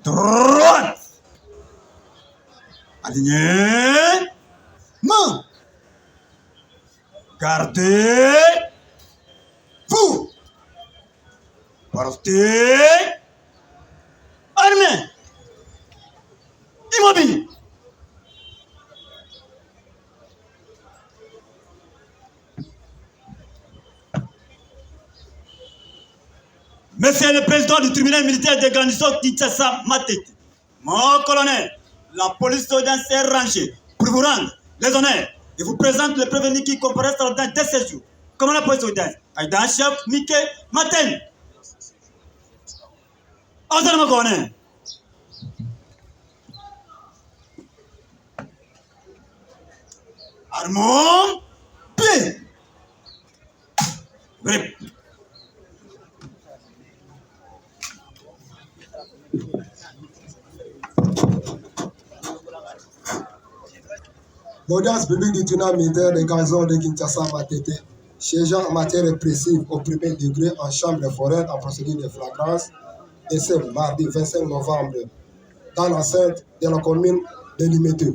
droite. Aligné. Main. Gardez. Vous. Partez. Armé. Immobile. Monsieur le président du tribunal militaire de garnison Kinshasa Matete, mon colonel, la police d'audience est rangée pour vous rendre les honneurs et vous présente le prévenu qui comparaît à l'audience de ce jour. Comment la police d'audience? Aïda chef Mickey Maten. Ordre mon colonel. Armons, pied. Grip. L'audience publique du tribunal militaire de garnison de Kinshasa Matete, siégeant en matière répressive au premier degré en chambre foraine en procédure de flagrance, et ce mardi 25 novembre dans l'enceinte de la commune de Limété.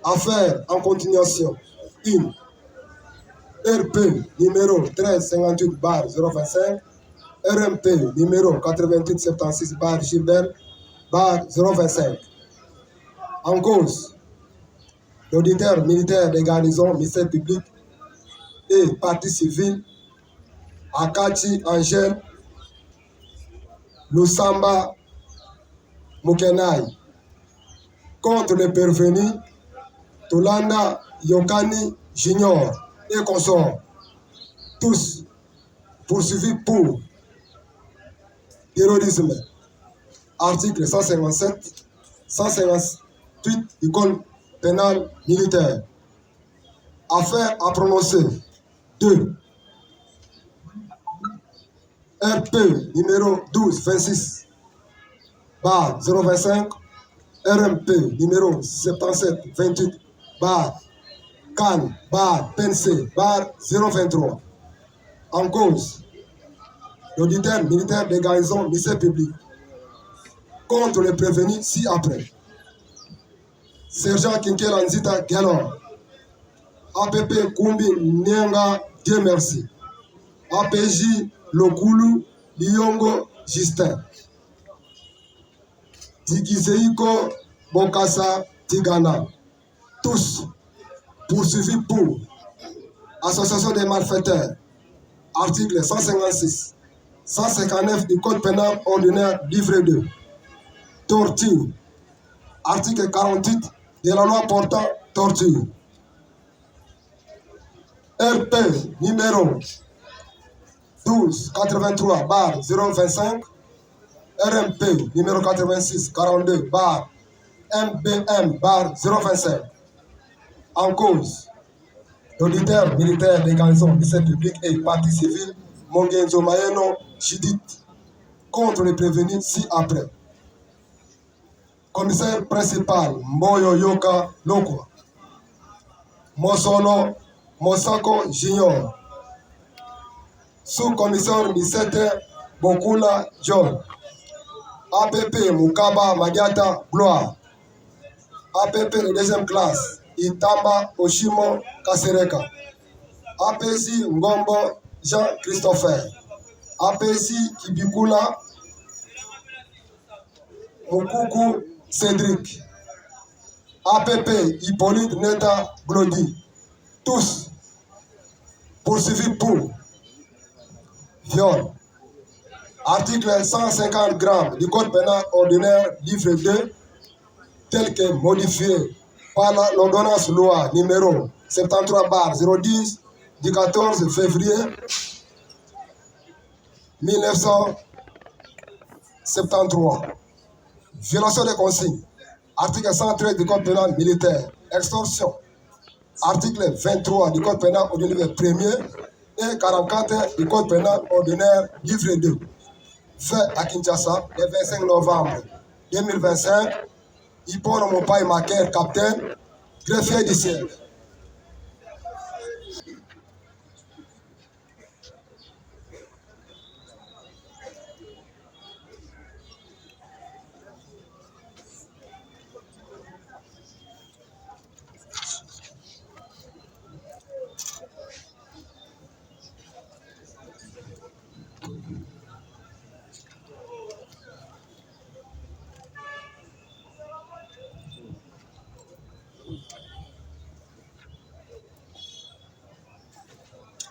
Affaire en continuation. 1. RP numéro 1358-025, RMP numéro 8876-Gilbert-025. En cause, l'auditeur militaire des garnisons, ministère public et partie civile, Akachi Angel Lusamba Mukenai, contre le pervenu Tolanda Yokani Junior et consorts, tous poursuivis pour terrorisme. Article 157, 158 du Code pénal militaire. Affaire à prononcer. 2. RP numéro 1226-025, RMP numéro 7728-CAN-PNC-023. En cause, l'auditeur militaire des garnisons ministère public contre les prévenus ci-après. Sergent Kinkelanzita Galon, APP Kumbi Nenga Dieu merci, APJ Lokulu Liongo Justin, Tigizeiko Bokassa Tigana, tous poursuivis pour association des malfaiteurs, article 156, 159 du Code pénal ordinaire, livre 2, torture, article 48 de la loi portant torture. RP numéro 1283-025, RMP numéro 8642-MBM-025. En cause, l'auditeur militaire des garnisons ministère public et partie civile Mongenzo Mayeno Chidit contre les prévenus ci-après. Commissaire principal Mboyo Yoka Lokwa, Mosono Mosako Junior, sous-commissaire Misete Bokula John, APP Mukaba Madiata Gloire, APP de deuxième classe Itamba Oshimo Kasereka, APC Ngombo Jean-Christopher, APC Kibikula Mukuku Cédric, APP Hippolyte Neta Glody, tous poursuivis pour viol. Article 150 grammes du Code pénal ordinaire, livre 2, tel que modifié par l'ordonnance loi numéro 73-010 du 14 février 1973. Violation des consignes. Article 113 du Code pénal militaire. Extorsion. Article 23 du Code pénal ordinaire 1er et 44 du Code pénal ordinaire, livre 2. Fait à Kinshasa le 25 novembre 2025. Hippono Mopai Maker, capitaine, greffier du siège.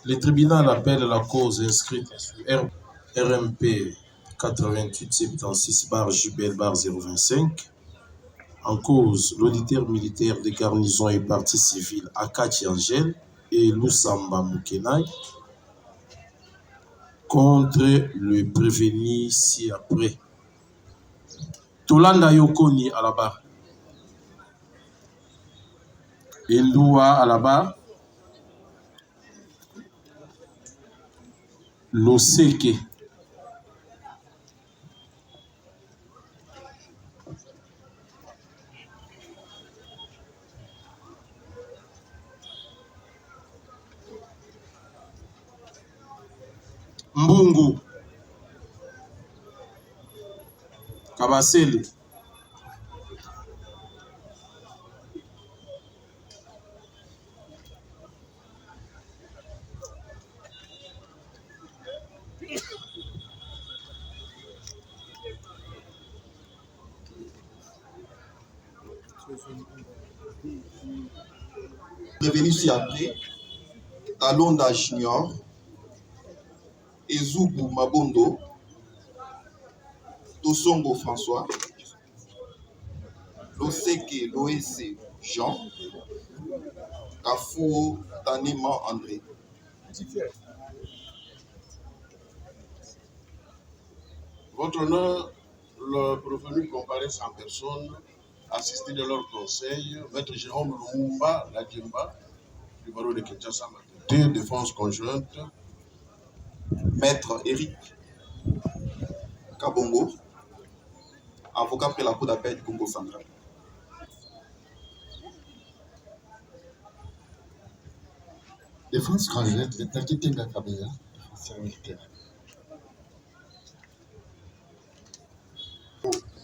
Le tribunal appelle la cause inscrite sur RMP 8876/JBL/025. En cause, l'auditeur militaire de garnison et partie civile Akati Angel et Lusamba Mukenai contre le prévenu ci-après. Tolanda Yokoni à la barre. Eldoua à la barre. Loseke. Mbungu. Kabasele. Prévenu ci-après, Talonda Junior, Ezoubou Mabondo, Tosongo François, Loseke Loese Jean, Kafouo Tanema André. Votre honneur, le prévenu comparaissent en personne, assisté de leur conseil, Maître Jérôme Lumumba Ladjemba, du barreau de Kinshasa, de défense conjointe, Maître Eric Kabongo, avocat près la Cour d'appel du Congo central. Défense conjointe, le Takitenga Kabea, défenseur militaire.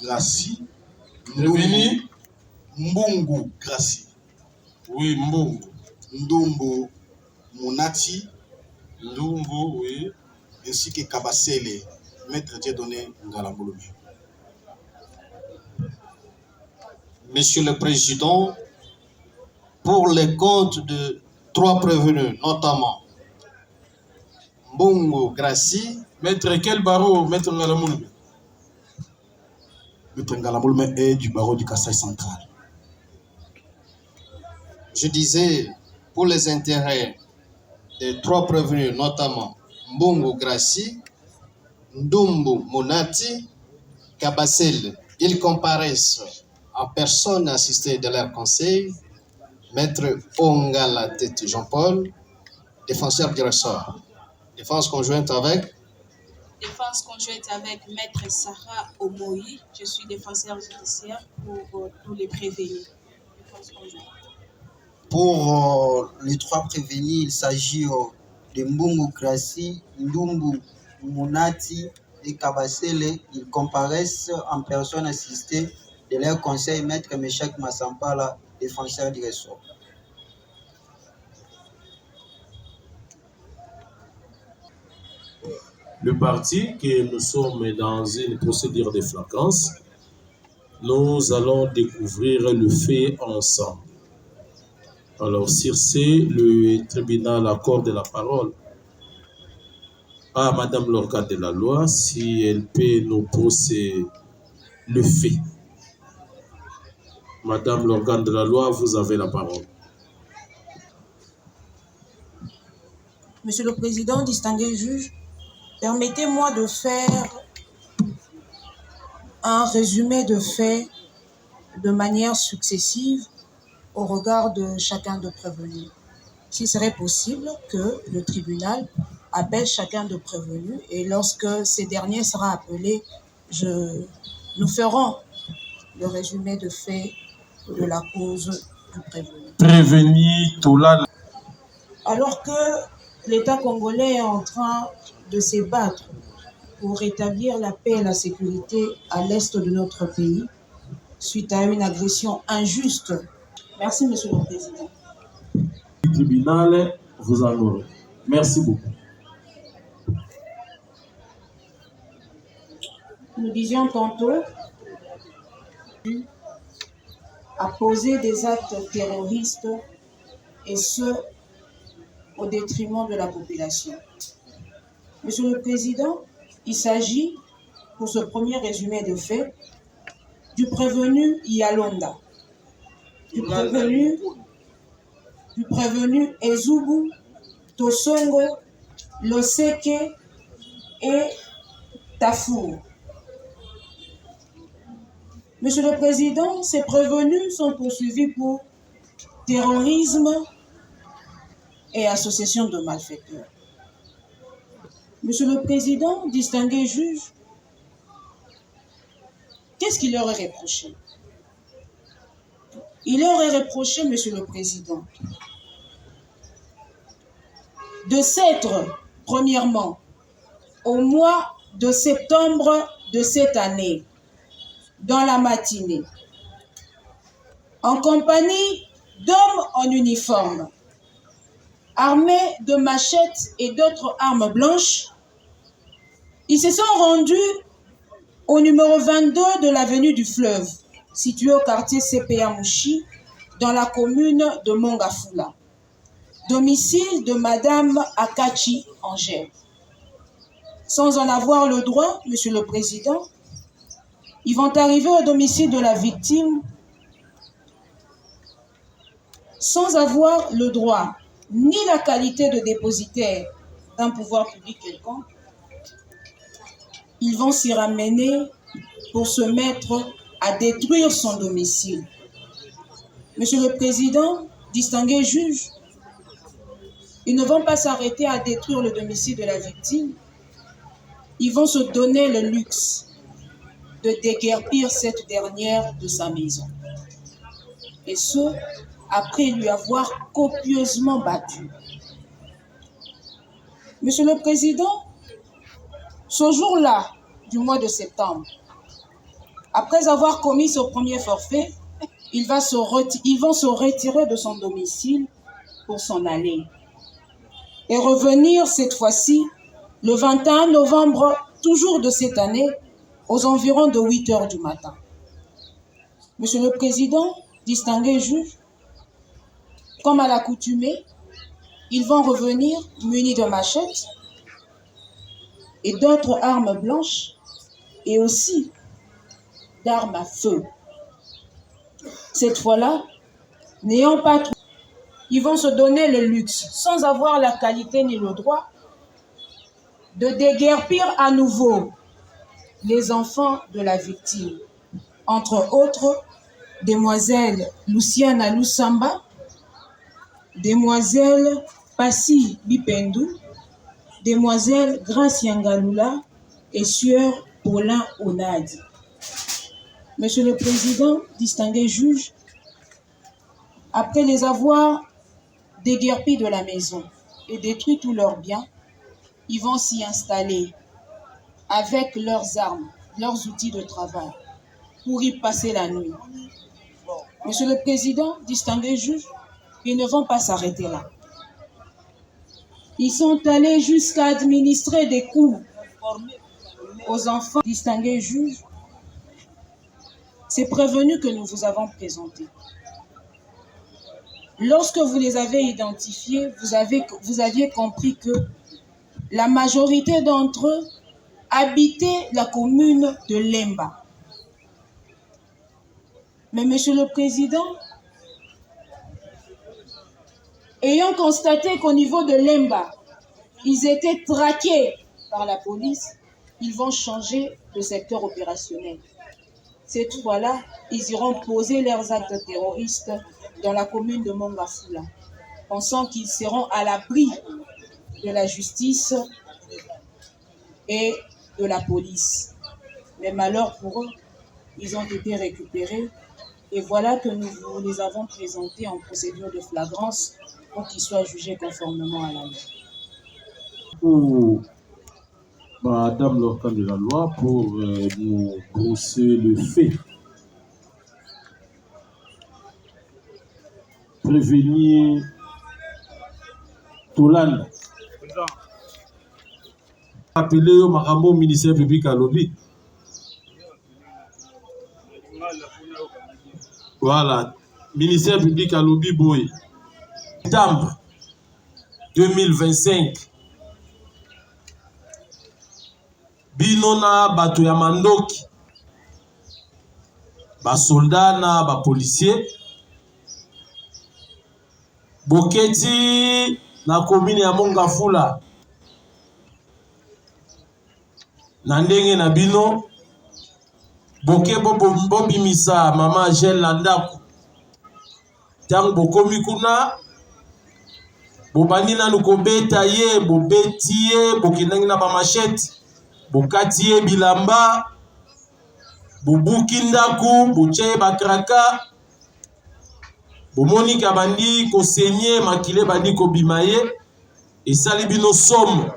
Gracie, Ndoumbou, Mbungu Gracie, oui, Mbungu, Ndombo Monati, Ndumbu, oui, ainsi que Kabasele, Maître Dieudonné Ngalamboulou. Monsieur le Président, pour les comptes de 3 prévenus, notamment Mbungu Gracie. Maître quel barreau, Maître Ngalamoulou? Maître Ngalamboulou est du barreau du Kassai central. Je disais, pour les intérêts des 3 prévenus, notamment Mbungu Gracie, Ndumbu Monati, Kabasele, ils comparaissent en personne assistée de leur conseil, Maître Ongala Tete Jean-Paul, défenseur du ressort. Défense conjointe avec Maître Sarah Omoyi. Je suis défenseur judiciaire pour tous les prévenus. Défense conjointe. Pour les 3 prévenus, il s'agit de Mbungu Gracie, Ndumbu Monati et Kabasele. Ils comparaissent en personne assistée de leur conseil, Maître Meshak Massampala, défenseur du ressort. Le parti que nous sommes dans une procédure de flagrance, nous allons découvrir le fait ensemble. Alors, sur ce, le tribunal accorde la parole à Madame l'organe de la loi si elle peut nous poser le fait. Madame l'organe de la loi, vous avez la parole. Monsieur le Président, distingué juge, permettez-moi de faire un résumé de faits de manière successive au regard de chacun de prévenus. S'il serait possible que le tribunal appelle chacun de prévenus et lorsque ces derniers sera appelé, nous ferons le résumé de faits de la cause du prévenu. Prévenu Tola. Alors que l'État congolais est en train de se battre pour rétablir la paix et la sécurité à l'est de notre pays, suite à une agression injuste. Merci, Monsieur le Président. Le tribunal vous honorez. Merci beaucoup. Nous disions tantôt à poser des actes terroristes et ce, au détriment de la population. Monsieur le Président, il s'agit, pour ce premier résumé de faits, du prévenu Yalonda, du prévenu Ezubu, Tosongo, Loseke et Tafour. Monsieur le Président, ces prévenus sont poursuivis pour terrorisme et association de malfaiteurs. Monsieur le Président, distingué juge, qu'est-ce qu'il leur est reproché? Il leur est reproché, Monsieur le Président, de s'être, premièrement, au mois de septembre de cette année, dans la matinée, en compagnie d'hommes en uniforme, armés de machettes et d'autres armes blanches, ils se sont rendus au numéro 22 de l'avenue du Fleuve, situé au quartier CPA Mouchi, dans la commune de Mongafula, domicile de Madame Akachi Angèle. Sans en avoir le droit, Monsieur le Président, ils vont arriver au domicile de la victime sans avoir le droit ni la qualité de dépositaire d'un pouvoir public quelconque. Ils vont s'y ramener pour se mettre à détruire son domicile. Monsieur le Président, distingué juge, ils ne vont pas s'arrêter à détruire le domicile de la victime. Ils vont se donner le luxe de déguerpir cette dernière de sa maison. Et ce, après lui avoir copieusement battu. Monsieur le Président, ce jour-là du mois de septembre, après avoir commis ce premier forfait, ils vont se retirer de son domicile pour s'en aller. Et revenir cette fois-ci, le 21 novembre, toujours de cette année, aux environs de 8 heures du matin. Monsieur le Président, distingué juge, comme à l'accoutumée, ils vont revenir munis de machettes et d'autres armes blanches et aussi d'armes à feu. Cette fois-là, n'ayant pas tout, ils vont se donner le luxe, sans avoir la qualité ni le droit, de déguerpir à nouveau les enfants de la victime, entre autres, demoiselle Luciana Lusamba, demoiselle Passi Bipendou, demoiselle Gracia Ngalula et sieur Paulin Onadi. Monsieur le Président, distingué juge, après les avoir déguerpis de la maison et détruit tous leurs biens, ils vont s'y installer avec leurs armes, leurs outils de travail, pour y passer la nuit. Monsieur le Président, distingué juge, ils ne vont pas s'arrêter là. Ils sont allés jusqu'à administrer des coups aux enfants. Distingués juges, c'est prévenu que nous vous avons présenté. Lorsque vous les avez identifiés, vous aviez compris que la majorité d'entre eux habitaient la commune de Lemba. Mais Monsieur le Président, ayant constaté qu'au niveau de Lemba, ils étaient traqués par la police, ils vont changer de secteur opérationnel. Cette fois-là, ils iront poser leurs actes terroristes dans la commune de Mongafula, pensant qu'ils seront à l'abri de la justice et de la police. Mais malheur pour eux, ils ont été récupérés et voilà que nous vous les avons présentés en procédure de flagrance pour qu'ils soient jugés conformément à la loi. Pour Madame l'organe de la loi, pour nous brosser le fait, prévenir Tolan, appeler au Marambo ministère public à lobby. Voilà, ministère public à lobby boy. Tambre, 2025. Bino na bato ya mandoki, ba soldat na ba policier, boketi na commune ya Mongafula na ndenge na bino, boke bobimisa mama Angèle na ndako. Tango bokomi kuna, bobandi nanu kobeta ye, bobeti ye, bokendangi na ba machette, bokati ye bilamba, bobuki ndaku, botie bakraka, bomoni ka bandi kosenye makile bandi kobima ye, esali bino somme.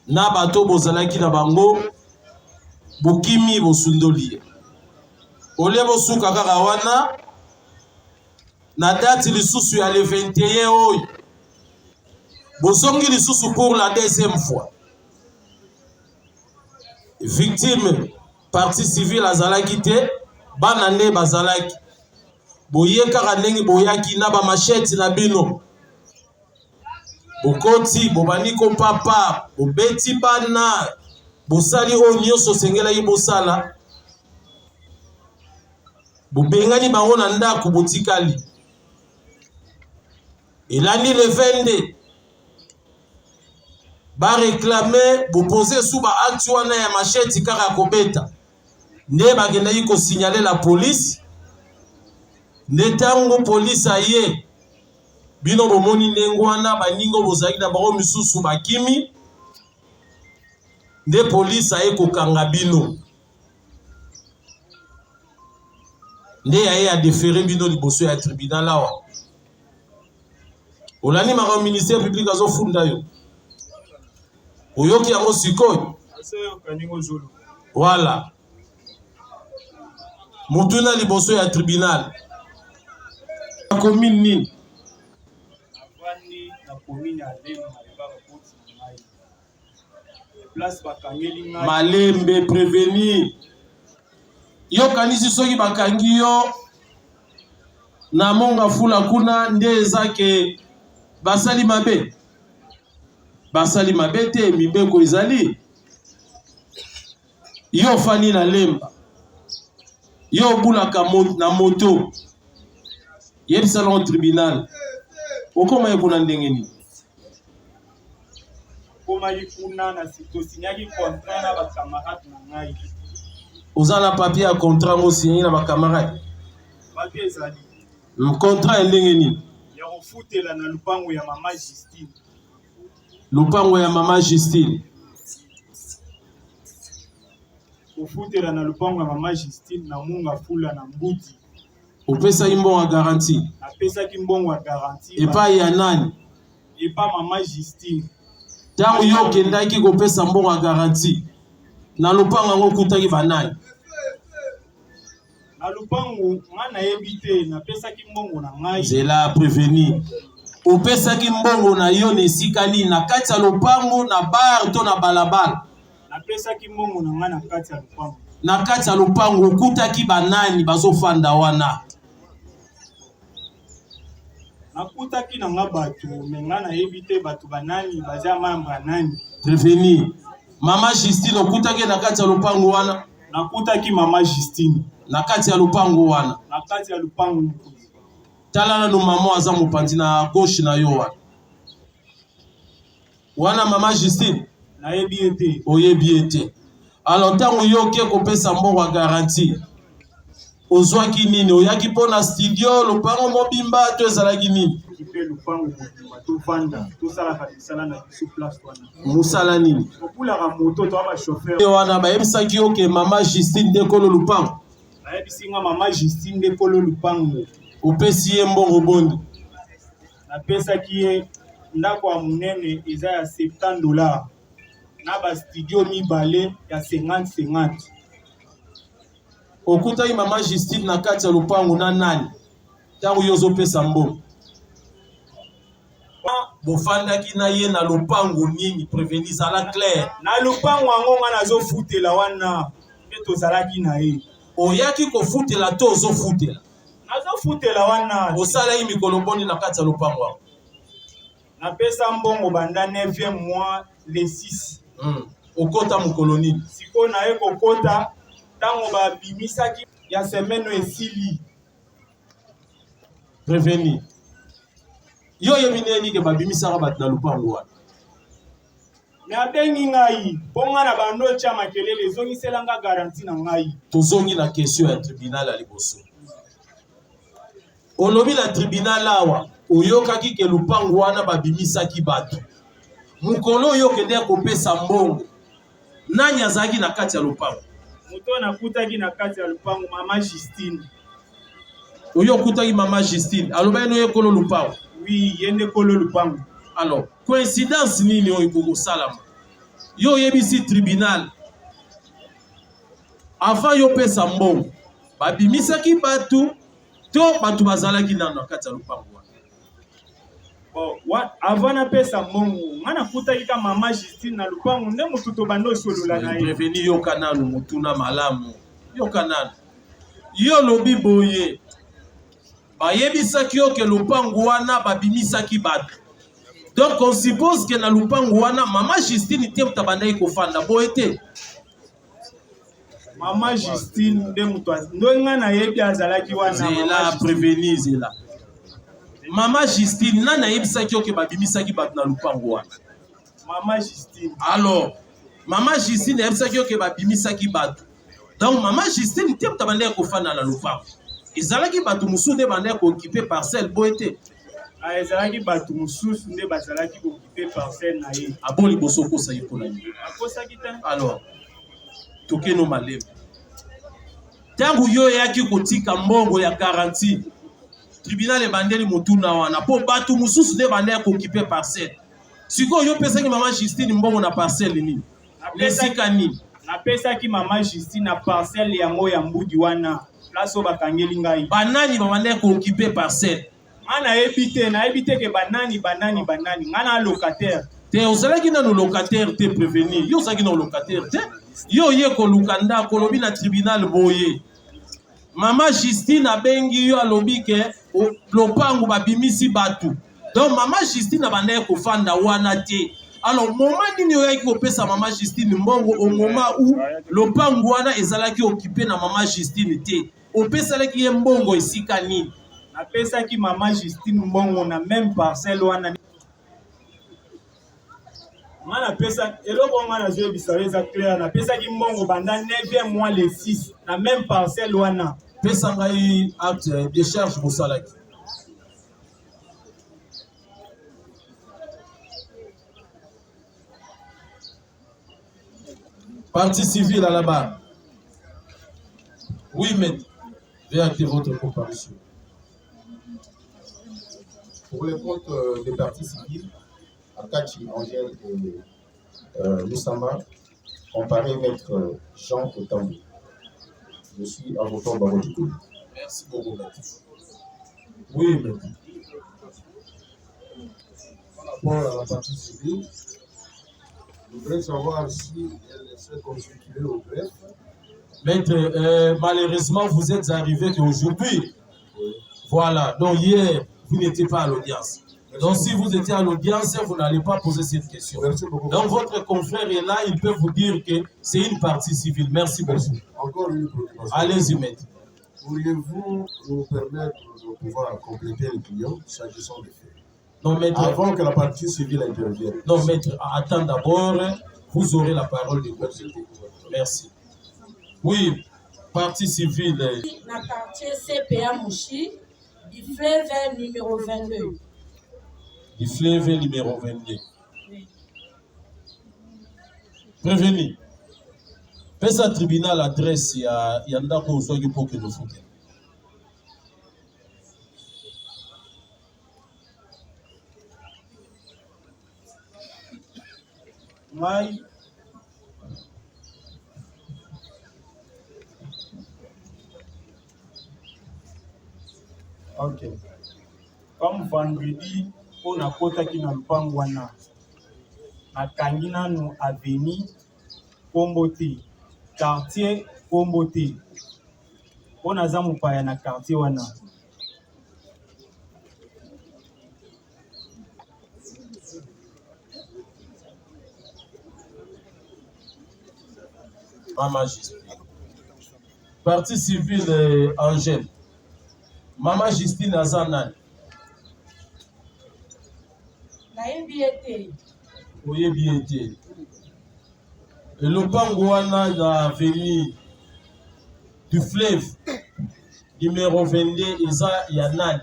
Na bato bozalaki na bango, bokimi bosundoli. Ole bosuka kaka wana, na date lisusu ya le 21 oyo, bosongi lisusu pour la deuxième fois. Victime, partie civile azalaki te, banane bazalaki. Boye kaka ndenge boyaki na ba machette na bino. Bokoti, bobani ko papa, bobeti bana, bosali o nyonso sengela yi bosala. Bobengani bango na ndako botikali. Elandi le 22. Ba réclamer, bo poser sous ba acte wana ya machette kaka kobeta. Nde bagenda yi ko signaler la police. Netango police aye. Bino bomoni ndenge wana baningo bozaki na bango misusu bakimi. Nde police aye kokanga bino. Nde aye a déféré bino liboso ya tribunal awa. Olani maka ministère public azo funda yo. Oyoki yango sikoyo. Voilà. Mutuna liboso ya tribunal. Commune nini? Malembe prévenir. Yo kanisi soki bakangi yo na Mongafula kuna nde ezake basali mabe. Basali mabe te mibeko ezali. Yo fani na lemba. Yo bulaka na moto. Yeb salon tribunal. Okoma yekuna ndenge ni. Koma yekuna na sitosinyaki contrat na ba camarade na ngai. Ozala papier ya contrat ngo signé na ba camarade. Papier ezali. Contrat ndenge ni. Ya kofutela na lupango ya mama Justine. Lupango ya mama Justine. Kofutela na lupango ya mama Justine na Mongafula na Mbuti. Opesa imbongo ya garantie. Apesa ki mbongo ya garantie. Epa ya nani? Epa mama Justine. Tango yo kendaki kopesa mbongo ya garantie. Na lupango ngo kutaki banani. Na lupango ngana yebite na pesa ki mbongo na ngai. Zela prévenir. Opesa ki mbongo na yo nesikani na kati ya lupango na bar to na balabala. Na pesa ki mbongo na ngai na kati ya lupango. Na kati ya lupango kutaki banani bazofanda wana. Nakutaki na nga bato mengana yebite bato banani baza mamba nani. Prévenir. Mama Justine okutaki na kati ya lupango wana. Nakutaki mama Justine na kati ya lupango wana. Na kati ya lupango. Talana no mama aza mopanzi na gauche na yo wana. Wana mama Justine na yebi ete. Oyebi ete. Alors tango yo ke kopesa mbongo ya garantie. Ozwaki nini? Oyaki pona studio lupango mobimba to ezalaki nini? Kipe lupango mobimba to vanda to sala kadisala na biso place wana. Musala nini? Okula ka moto to ba chauffeur. Wana ba yebisaki yo ke mama Justine de kolo lupango. Ba yebisi nga mama Justine de kolo lupango. Opesi ye mbongo bondi. Na pesa ki ye ndako ya munene eza ya $70. Na ba studio mibale ya 50-50. Okutaki mama Justine na kati ya lupango na nani? Tango yozo pesa mbongo. Bofandaki na ye na lupango nini? Prévenir sala clair. Na lupango ango nga nazo futela wana. Eto zalaki na ye. Oyaki ko futela to ozo futela. Nazo futela wana. Osala yi mikolo boni na kati ya lupango. napesa mbongo banda 9e mois le 6 okota mu colonie siko na ye kokota ntango babimisaki ya semaine esili préveni yo yebi nini ke babimisaka bato na lupango wana me abengi ngai mpo nga na bando otya makelele ezongiselanga garanti na ngai tozongi na question ya tribunal ya liboso olobi na tribunal awa oyokaki ke lupango wana babimisaki bato mokolo oyo okende kopesa mbongo nani azalaki na kati ya lupango moto nakutaki na kati ya lupango mama Justine oyo okutaki mama Justine alobaki no yekolo lupango oui ye nde kolo lupango alors coïncidence nini oyo ekokosalama yo oyebisi tribunal avant yo pesa mbongo babimisaki bato to bato bazalaki nano na kati ya lupango wana avant napesa mbongo nga nakutaki ka mama Justine na lupango nde motu tobanda osolola na ye preveni yoka nano motuna malamu yoka nano yo lobi boye bayebisaki yo ke lupango wana babimisaki bato donc on suppose que na lupango wana mama Justine te moto abandaki kofanda boye te mama Justine nde moto ndo nga nayebi azalaki wana zela préveni zela mama Justine nani ayebisaki yo ke babimisaki bato na lupango wana mama Justine alors mama Justine ayebisaki yo ke babimisaki bato donc mama Justine te moto abandaki kofanda na lupango ezalaki bato mosusu nde bandaki kookipe parcelle boye te ezalaki bato mosusu nde bazalaki kookipe parcelle na ye abo liboso okosaki mpona ye akosaki te alors tokeno malema ntango yo oyaki kotika mbongo ya garantie tribunal ebandeli motuna wana mpo bato mosusu nde bandaki kookipe parcelle sikoyo yo opesaki mama Justine mbongo na parcelle nini lesika nini napesaki mama Justine na parcelle yango ya mbudi wana place oyo bakangeli ngai banani babandaki kookipe parcelle nga nayebi te ke banani nga na locataire te ozalaki nano locataire te prévenir yo ozalaki na locataire te yo oye koluka ndako olobi na tribunal boye mama Justine abengi yo alobi ke lopango babimisi bato donc mama Justine abandaki kofanda wana te alors moment nini oyaki kopesa mama Justine mbongo au moment où lopango wana ezalaki okipe na mama Justine te opesalaki ye mbongo esika nini napesaki mama Justine mbongo na même parcelle wana nga napesa eloko nga nazoyebisa eza clair napesaki mbongo banda 9e mois le 6 na même parcelle wana pesa ngai acte de charge bosalaki partie civile à la barre oui maître veuillez acter votre comparution. Pour les comptes des parties civiles, Akachi, Angèle et Lusamba, comparé maître Jean Otambo. Je suis avocat au barreau du Congo. Merci beaucoup, maître. Oui, maître. Par rapport à la partie civile, je voudrais savoir si elle s'est constituée au greffe. Maître, malheureusement, vous êtes arrivé qu'aujourd'hui. Oui. Voilà, donc hier, vous n'étiez pas à l'audience. Donc si vous étiez à l'audience, vous n'allez pas poser cette question. Merci beaucoup. Donc votre confrère est là, il peut vous dire que c'est une partie civile. Merci beaucoup. Encore une préoccupation. Allez-y, maître. Pourriez-vous nous permettre de pouvoir compléter le client s'agissant des faits? Non, maître. Avant que la partie civile intervienne. Non, maître, attends d'abord, vous aurez la parole de votre côté. Merci. Oui, partie civile. Dans le quartier CPA Mouchi, du fleuve numéro 22. Du fleuve numéro 22. Oui. Prévenu. Pesa tribunal adresse ya ndako ozwaki mpo ke nofuta. Ngai ok comme vendredi mpo nakotaki na lupango wana nakangi nanu aveni kombo te quartier kombo te mpo naza mopaya na quartier wana Maman Justine. Partie civile Angèle. Maman Justine Azanan. Oyebi ete. Lopango wana na avenue du fleuve numéro 22 eza ya nani?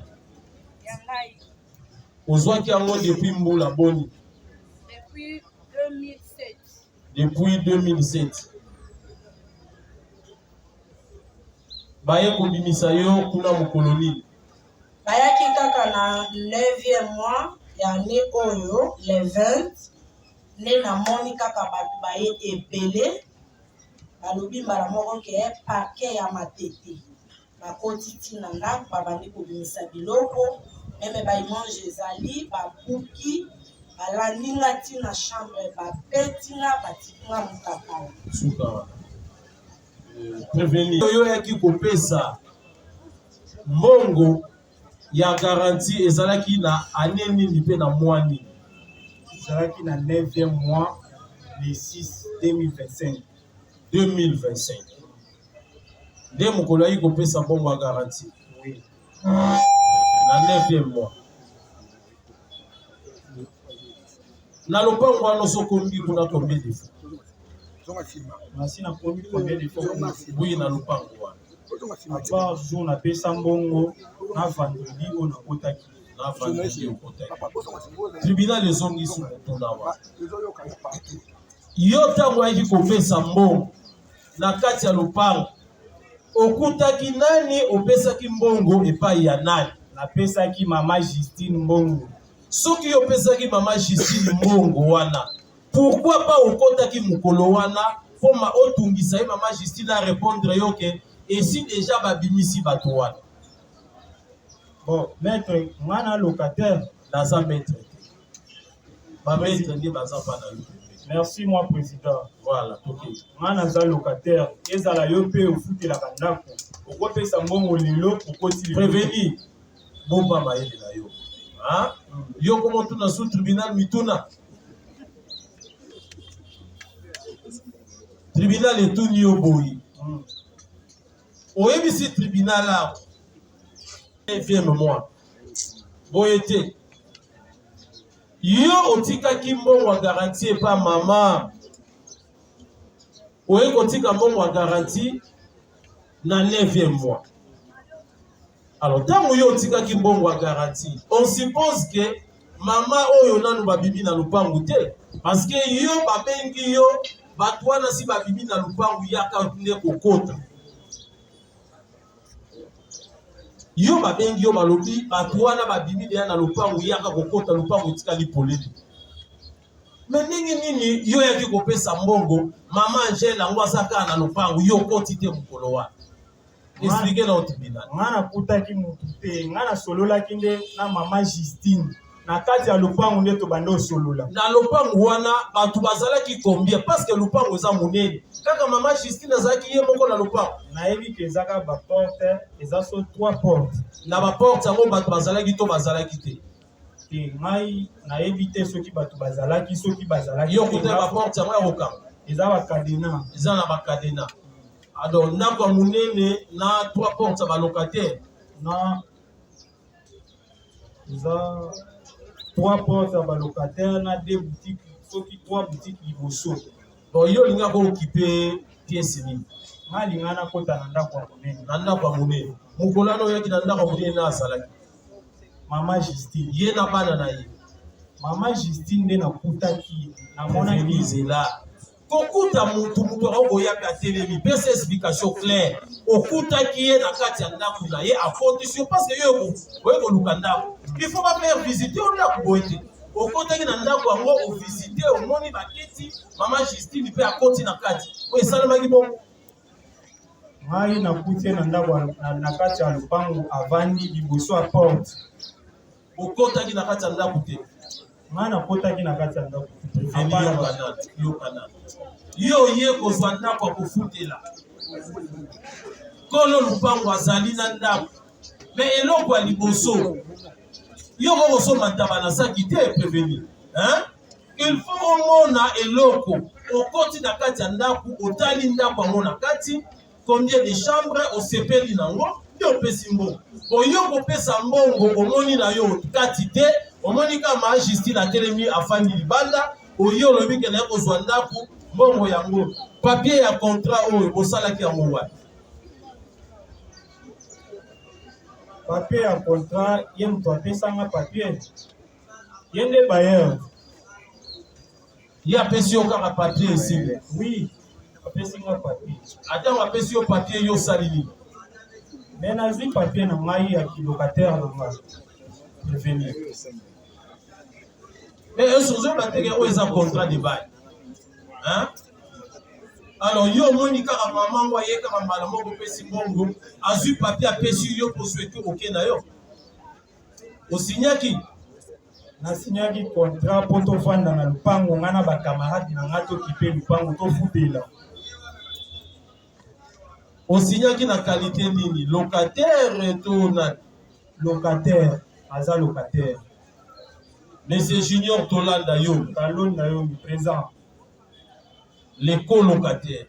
Ozwaki yango depuis mbula boni? Depuis 2007. Depuis 2007. Baye kobimisa yo kuna mokolo nini? Bayaki kaka na 9e mois ya année oyo le 20 nde namoni kaka bato baye ebele balobi mbala moko ke parke ya Matete bakoti ntina ndako babandi kobimisa biloko meme baimange ezali babuki balandinga ntina chambre bapetinga batikinga mokakala suka prévenir oyo yaki kopesa mbongo ya garantie ezalaki na année nini mpe na mois nini? Ezalaki na 9e mois le 6 2025. 2025. Nde mokolo yaki kopesa mbongo ya garantie? Oui. Na 9e mois. Na lopango wana sokombi kuna combien de fois? Merci na komi combien de fois? Oui, na lopango wana. À part jour na pesa mbongo na vendredi on a kotaki. Na vendredi on kotaki. Tribunal ezongi su mutuna wa. Yo tango yaki kopesa mbongo na kati ya lopango okutaki nani opesaki mbongo epai ya nani? Napesaki Mama Justine mbongo. Soki yo pesaki Mama Justine mbongo wana, pourquoi pas okotaki mukolo wana poma otungisa ye Mama Justine a répondre yo ke esi déjà babimisi bato wana? Bon, maître, ngana locataire naza maître. Ba maître ndi baza pa na yo. Merci moi président. Voilà, OK. Ngana za locataire ezala yo pe ofutela bandako. Okopesa mbongo lelo okoti prévenir bomba mayele na yo. Hein? Yo comment tu na sous tribunal mituna? Tribunal etu ni oboyi. Oyebisi tribunal là. 9e mois. Boyete. Yo otikaki mbongo wa garantie pa mama. Oye kotika mbongo wa garantie na 9e mois. Alors, tant que yo otikaki mbongo wa garantie, on suppose que maman oyo nanu babibi na lupangu te. Parce que yo babengi yo bato wana si babibi na lupangu yaka nde kokota. Yo babengi yo balobi bato wana babibi de na lupangu yaka kokota lupangu etikali polele. Mais ningi nini yo yaki kopesa mbongo mama Angèle yango asaka na lupangu yo koti te mukolo wana? Expliquez la tribunal. Ngana kutaki mutu te, ngana solola kinde na Mama Justine. Na kati ya lupangu nde to bando solola. Na lupangu wana batu bazalaki combien? Parce que lupangu eza munene. Kaka Mama Justine azalaki ye moko na lupangu. Na yebi ke ezaka ba porte, eza so 3 portes. Na ba porte yango batu bazalaki to bazalaki te. Te ngai na yebi te soki batu bazalaki soki bazalaki. Yo kote ba porte yango ya kokanga. Eza ba cadena. Eza na ba cadena. Alors, ndako munene na 3 portes à locataire. Na za 3 portes à locataire na 2 boutiques, soki 3 boutiques liboso. Bon, yo linga ko occuper pièce nini? Ma linga na kota na ndako munene. Na ndako munene. Mukolano yaki na ndako munene na salaki. Mama Justine. Ye na bana na ye. Mama Justine nde na kutaki na mona là. Kokuta mutu okoya pe atelemi pesa explication claire okutaki ye na kati ya ndako na ye a condition parce que yo oye koluka ndako il faut pas faire visiter on a kuboite okutaki na ndako yango o visiter omoni baketi Mama Justine pe akoti na kati o esalemaki bongo ngai na kuti na ndako na kati ya lupango avandi liboso ya porte okutaki na kati ya ndako te ngai nakotaki na kati ya ndako yo ye kozwa ndako ya kofutela kolo lupango azali na ndako me eloko ya liboso yo kokosomba ntaba na saki te prévenir il faut omona eloko okoti na kati ya ndaku otali ndaku yango na kati combien de chambres osepeli nango nde opesi mbongo. Oyo kopesa mbongo omoni na yo kati te, omoni kama Justine atelemi afandi libanda, oyo olobi ke naye kozwa ndaku mbongo yango. Papier ya contrat oyo bosalaki yango wapi? Papier ya contrat ye moto apesanga papier ye nde bayer ye apesi yo kaka papier esili. Oui, apesinga papier. Atango apesi yo papier yo osali nini? Me nazwi papier na ngai ya kilocataire na ngai prevenir. Est-ce que bateke oyo eza contrat de bail? Hein? Alors yo moni kaka maman ngo ye kaka mbala moko pesi mbongo azwi papier apesi yo pour souhaiter oke na yo. Osinyaki? Nasinyaki contrat po tovanda na lupango nga na bakamarade na nga tokipe lupango tofutela. Osinyaki na qualité nini? Locataire to na locataire, aza locataire. Monsieur Junior Tolanda yo, Talonda yo mi présent. Les colocataires.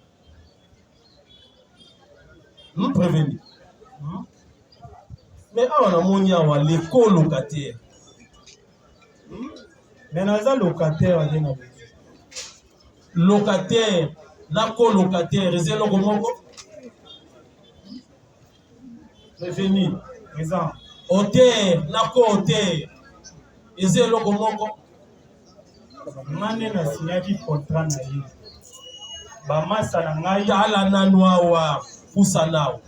Nous prévenons. Mais on a mon yawa les colocataires. Mais naza locataire à dena. Locataire, na colocataire, c'est le mot. Prévenir. Présent. Hôtel, na co-hôtel. Et c'est le mot. Mane na signaki contrat na ye. Bamasa na ngai ala nanwa wa pusanao.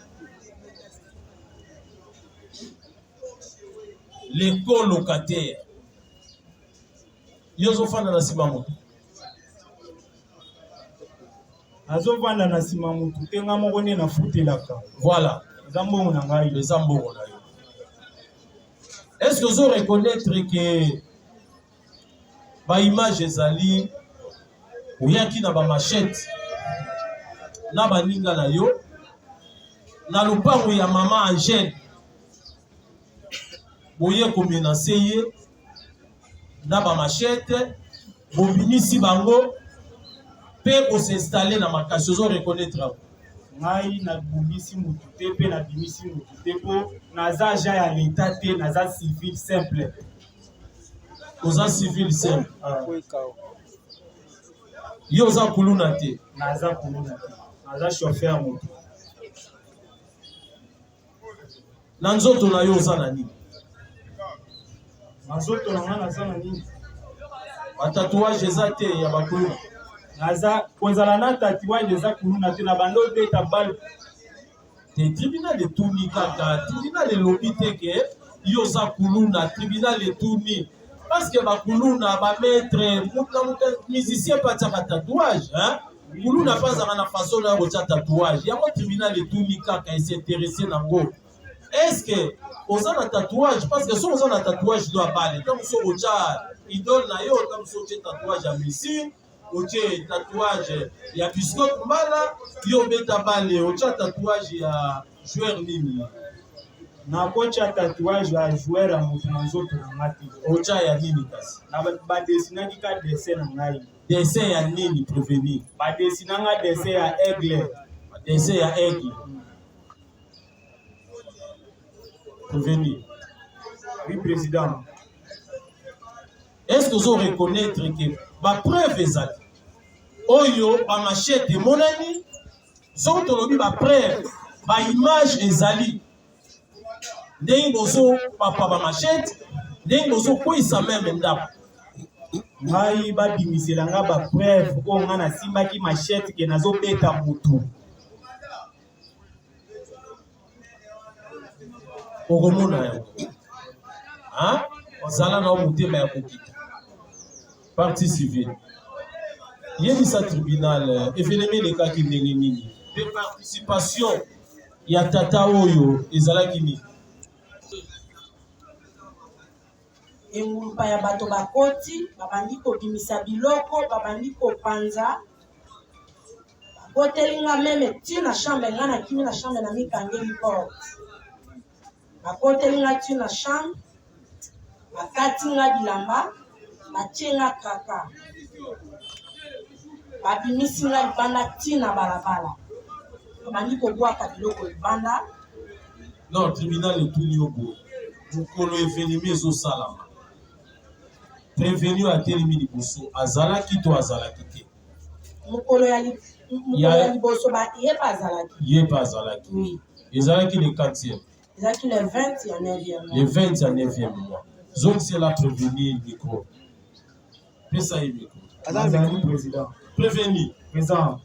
Les colocataires. Yozo fana na sima moto. Azo fana na sima moto tenga moko ne na futelaka. Voilà. Zambongo na ngai, les zambongo na yo. Est-ce que vous reconnaître que ba image ezali oyaki na ba machette na baninga na yo na lupango ya mama Angèle boye komenase ye na ba machette bobinisi bango pe ko s'installer na makasi ozo reconnaître ngai na bungisi mutu te pe na bimisi mutu te po naza agent ya l'état te naza civil simple. Oza civil simple. Yo oza kuluna te. Naza kuluna te. Naza chauffeur moto. Na nzoto na yo oza na nini? Na nzoto na nga naza na nini? Ba tatouage eza te ya bakuluna. Naza kozala na tatouage eza kuluna te na bando beta bal. Te tribunal de tourni kaka, tribunal de lobi te ke yo oza kuluna, tribunal de tourni. Parce que bakuluna ba maître musicien pas tchaka tatouage hein kuluna pas na façon na ko tatouage ya ko tribunal de tourni kaka et s'intéresser nango. Est-ce que oza na tatouage parce que so oza na tatouage doit baler comme so ocha idole na yo comme so ocha tatouage ya Messi ocha tatouage ya Biscuit Mbala yo beta baler ocha tatouage ya joueur nini na kocha tatouage ya joueur ya moto na nzoto na ngati ocha ya nini kasi na ba dessinaki ka dessin na ngai dessin ya nini prévenir ba dessinanga dessin ya aigle dessin ya aigle prévenir. Oui, président. Est-ce que vous reconnaître que ma preuve est ça? Oyo, ma machette et mon ami, sont tolobi ma preuve, ma image est zali. N'est bozo papa ma machette, n'est bozo quoi ça même ndap. Ngai ba bimisela nga ba preuve ko nga na simba ki machette ke nazo beta mutu. Okomona yango hein ozala na motema ya kokita partie civile yebisa tribunal événement elekaki ndenge nini pe participation ya tata oyo ezalaki nini engumba ya bato bakoti babandi kobimisa biloko babandi kopanza bakotelinga meme ti na chambre nga na kimi na chambre na mikangeli porte bakotelinga ti na chambre bakatinga bilamba batie nga kaka babimisi nga libanda ntina balabala bandi kobwaka biloko libanda. Non, tribunal etuli yo boye mokolo evenemi ezosalama prévenu atelemi liboso azalaki to azalaki te mokolo ya liboso ye pa azalaki. Ye pa azalaki. Oui. Ezalaki le 4e. Ezalaki le 20 ya 9e mois. Le 20 ya 9e mois. Zone c'est la prévenir micro. Pesa ye micro. Azali président. Prévenir. Présent.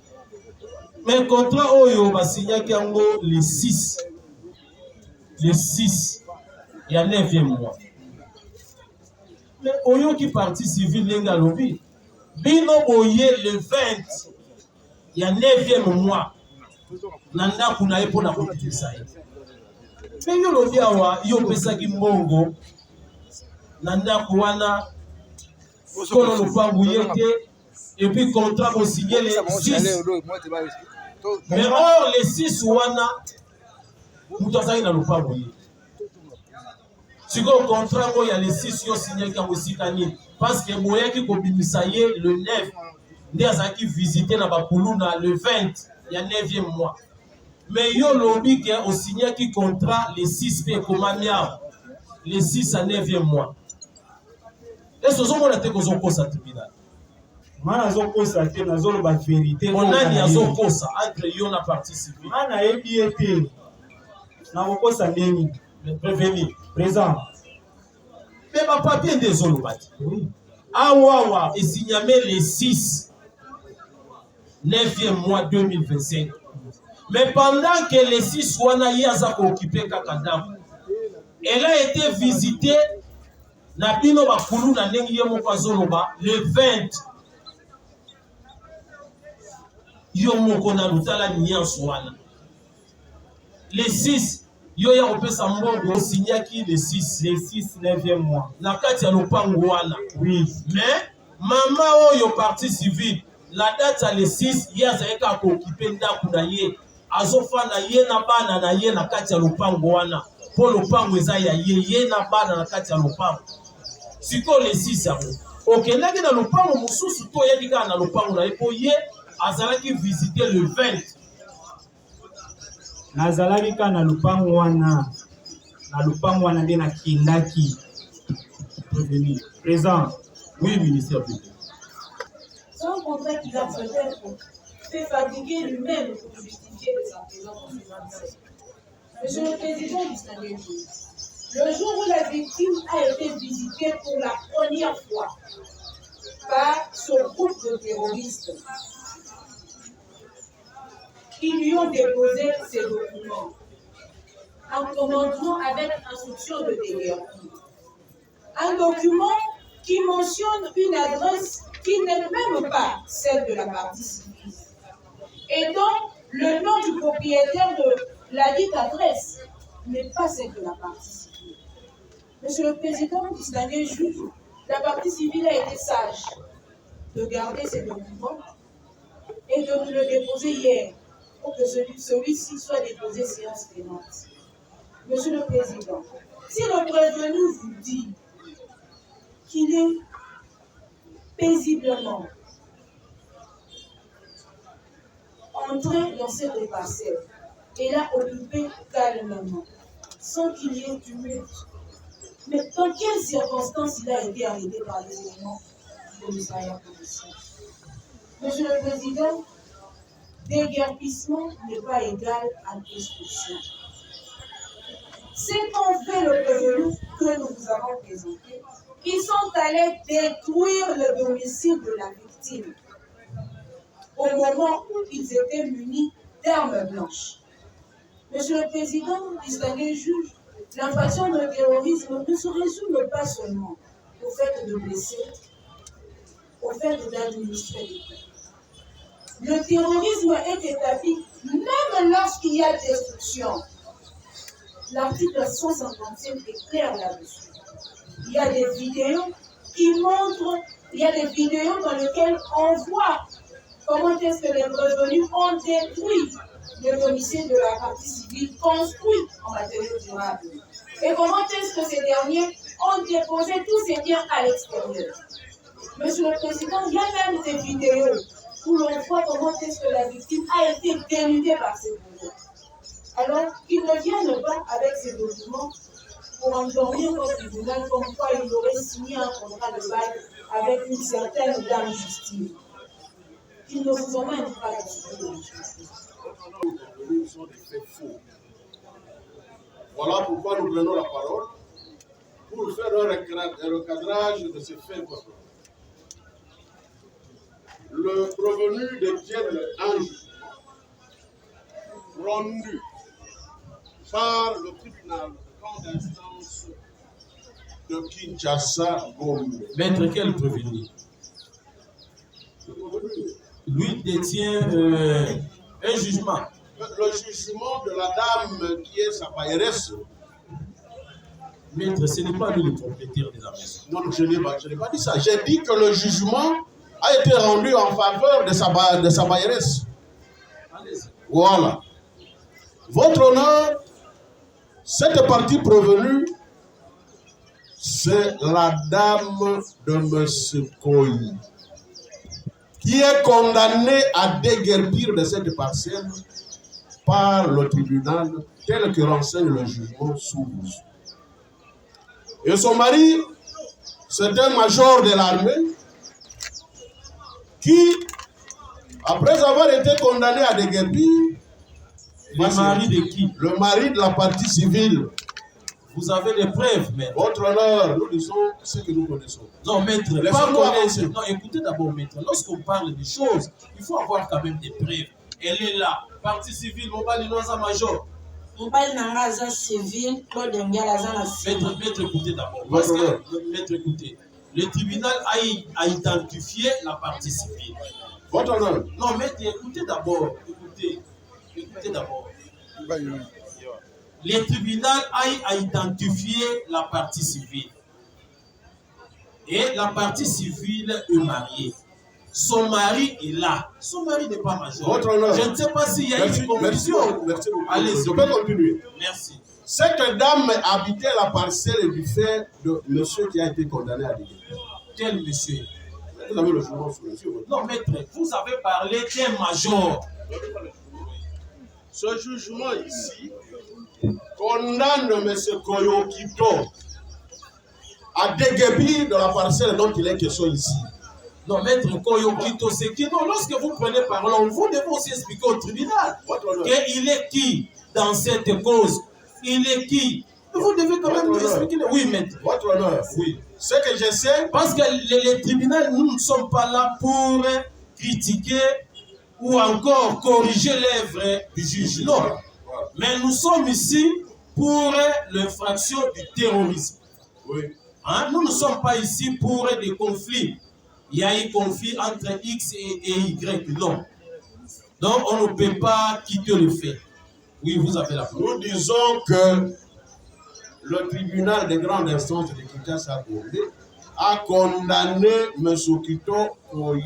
Mais contrat oyo basignaki yango le 6. Le 6 ya 9e mois. Mais oyo qui partie civile lenga lobi. Bino boye le 20 ya 9e mois. Nanda kuna epo na kopitisa ye. Mais yo lobi awa yo pesaki mbongo. Nanda kuwana kono lupangu yete. Et puis contrat ko signé le 6. Mais or le 6 wana mutu azali na lupangu ye. Siko contrat ko ya le 6 yo signé ka osikani parce que boyaki ko bimisa ye le 9 ndi azaki visiter na bakuluna le 20 ya 9e mois. Mais yo lobi ke o signé ki contrat le 6 pe komamia le 6 à 9e mois. Et ce sont mon été ko zokosa tribunal. Mana zokosa te na zolo ba vérité. Onani azokosa entre yo na partie civile. Mana ebiete. Na kokosa neni le prévenir présent. Mais ma papier des olobati. Oui. Awawa et signamé le 6 9e mois 2025. Mais pendant que les 6 wana yaza ko occupé kakadam. Elle a été visitée na bino bakulu na ndenge ye moko azoloba le 20. Yo moko na lutala nyanso wana. Le 6 yo ya kopesa mbongo signaki le 6 9e mois. Na kati ya lopango wana. Oui. Mais mama oyo partie civile la date ya le 6 yaza eka ko occuper ndaku na ye. Azofana ye na bana na ye na kati ya lopango wana. Po lopango eza ya ye na bana na kati ya lopango. Siko le 6 yango. Okendaki na lopango mosusu to yaki kaka na lopango na ye po ye azalaki visiter le 20. Nazalaki ka na lupango wana. Na lupango wana nde nakendaki. Prévenir. Présent. Oui, ministère public. Son contrat qu'il a peut-être fait fatiguer lui-même pour justifier de sa présence en France. Monsieur le Président du Sénat, le jour où la victime a été visitée pour la première fois par ce groupe de terroristes, qui lui ont déposé ces documents en commandement avec instruction de déguerpir. Un document qui mentionne une adresse qui n'est même pas celle de la partie civile. Et donc, le nom du propriétaire de la dite adresse n'est pas celle de la partie civile. Monsieur le Président, distingué juge, la partie civile a été sage de garder ces documents et de nous le déposer hier pour que celui-ci soit déposé séance tenante. Monsieur le Président, si le prévenu vous dit qu'il est paisiblement entré dans cette parcelle et l'a occupé calmement, sans qu'il y ait tumulte, mais dans quelles circonstances il a été arrêté par les éléments du commissariat policier? Monsieur le Président, déguerpissement n'est pas égal à destruction. C'est qu'en fait le prévenu que nous vous avons présenté, ils sont allés détruire le domicile de la victime au moment où ils étaient munis d'armes blanches. Monsieur le Président, distingué juge, l'infraction de terrorisme ne se résume pas seulement au fait de blesser, au fait d'administrer des coups. Le terrorisme est établi même lorsqu'il y a destruction. L'article 155 est clair là-dessus. Il y a des vidéos qui montrent, il y a des vidéos dans lesquelles on voit comment est-ce que les prévenus ont détruit le domicile de la partie civile construit en matériaux durables. Et comment est-ce que ces derniers ont déposé tous ces biens à l'extérieur. Monsieur le Président, il y a même des vidéos où l'on voit comment est-ce que la victime a été dénudée par ses bourreaux. Alors, qu'ils ne viennent pas avec ces documents pour endormir au tribunal comme quoi il aurait signé un contrat de bail avec une certaine dame Justine. Qu'ils ne vous emmènent pas dans ce de justice. Ce sont des faits faux. Voilà pourquoi nous prenons la parole pour faire un recadrage de ces faits. Le provenu détient un jugement rendu par le tribunal de grande instance de Kinshasa, Gombe. Maître, quel prévenu? Lui détient un jugement. Le jugement de la dame qui est sa bailleresse. Maître, ce n'est pas lui le propriétaire de la maison. Non, je n'ai pas dit ça. J'ai dit que le jugement a été rendu en faveur de sa bailleresse. Voilà. Votre honneur, cette partie prévenue, c'est la dame de M. Koyi, qui est condamnée à déguerpir de cette parcelle par le tribunal tel que renseigne le jugement sous. Et son mari, c'est un major de l'armée qui, après avoir été condamné à déguerpir, le mari de qui? Le mari de la partie civile. Vous avez des preuves, maître. Votre honneur, nous disons ce que nous connaissons. Non, maître, pas connaître. Non, écoutez d'abord, maître. Lorsqu'on parle des choses, il faut avoir quand même des preuves. Elle est là. Partie civile, mobile, non, major. Maître, écoutez d'abord. Parce que, maître, écoutez. Le tribunal a identifié la partie civile. Votre honneur. Non, maître, écoutez d'abord. Écoutez d'abord. Le tribunal a identifié la partie civile. Et la partie civile est mariée. Son mari est là. Son mari n'est pas major. Votre honneur. Je ne sais pas s'il y a une confusion. Merci beaucoup. Allez-y. Je peux continuer. Merci. Cette dame habitait la parcelle du fait de monsieur qui a été condamné à déguerpir. Quel monsieur? Vous avez le jugement sous les yeux. Non, maître, vous avez parlé d'un major. Ce jugement ici condamne M. Koyokito à déguerpir de la parcelle dont il est question ici. Non, maître Koyokito, c'est qui? Non, lorsque vous prenez parole, vous devez aussi expliquer au tribunal qu'il est qui dans cette cause. Il est qui? Vous devez quand même nous expliquer. Oui, maître. Votre honneur. Oui. Ce que je sais. Parce que les tribunaux, nous ne sommes pas là pour critiquer ou encore corriger l'œuvre du juge. Non. Mais nous sommes ici pour l'infraction du terrorisme. Oui. Hein? Nous ne sommes pas ici pour des conflits. Il y a un conflit entre X et Y. Non. Donc, on ne peut pas quitter le fait. Oui, vous avez la parole. Nous disons que le tribunal de grande instance de Kinshasa a condamné M. Kito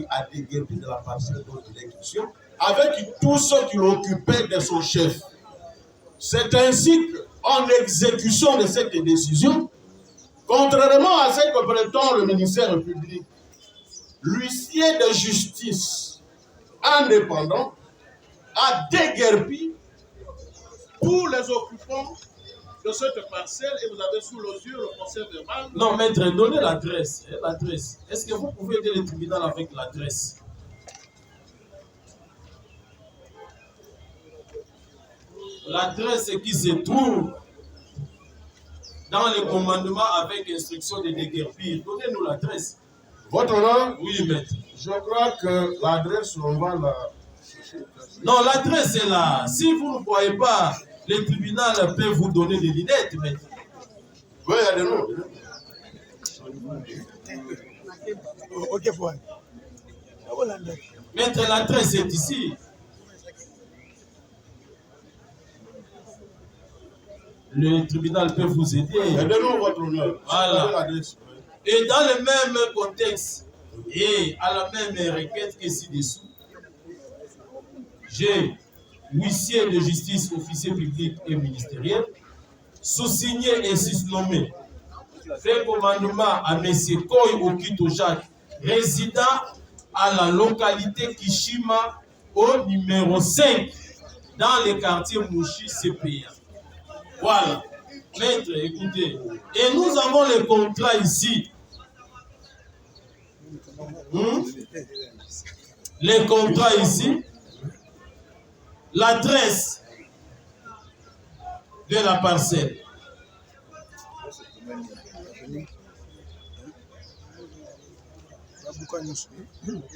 à déguerpir de la parcelle dont il est question, avec tout ce qu'il occupait de son chef. C'est ainsi qu'en exécution de cette décision, contrairement à ce que prétend le ministère public, l'huissier de justice indépendant a déguerpi tous les occupants de cette parcelle et vous avez sous les yeux le procès verbal. Non, maître, donnez l'adresse. Est-ce que vous pouvez aider le tribunal avec l'adresse? L'adresse qui se trouve dans le commandement avec instruction de déguerpir. Donnez-nous l'adresse. Votre honneur? Oui, maître. Je crois que l'adresse, on va la chercher. Non, l'adresse est là. Si vous ne voyez pas, le tribunal peut vous donner des lunettes, maître. Oui, il y a des noms. Ok, maître, l'adresse est ici. Le tribunal peut vous aider. Aidez-nous, votre honneur. Voilà. Et dans le même contexte, et à la même requête que ci-dessous, j'ai huissier de justice, officier public et ministériel, sous-signé et sous-nommé, fait commandement à M. Koy Okito Jacques, résident à la localité Kishima au numéro 5 dans le quartier Mouchi CPA. Voilà. Maître, écoutez. Et nous avons le contrat ici. Les contrats ici. L'adresse de la parcelle.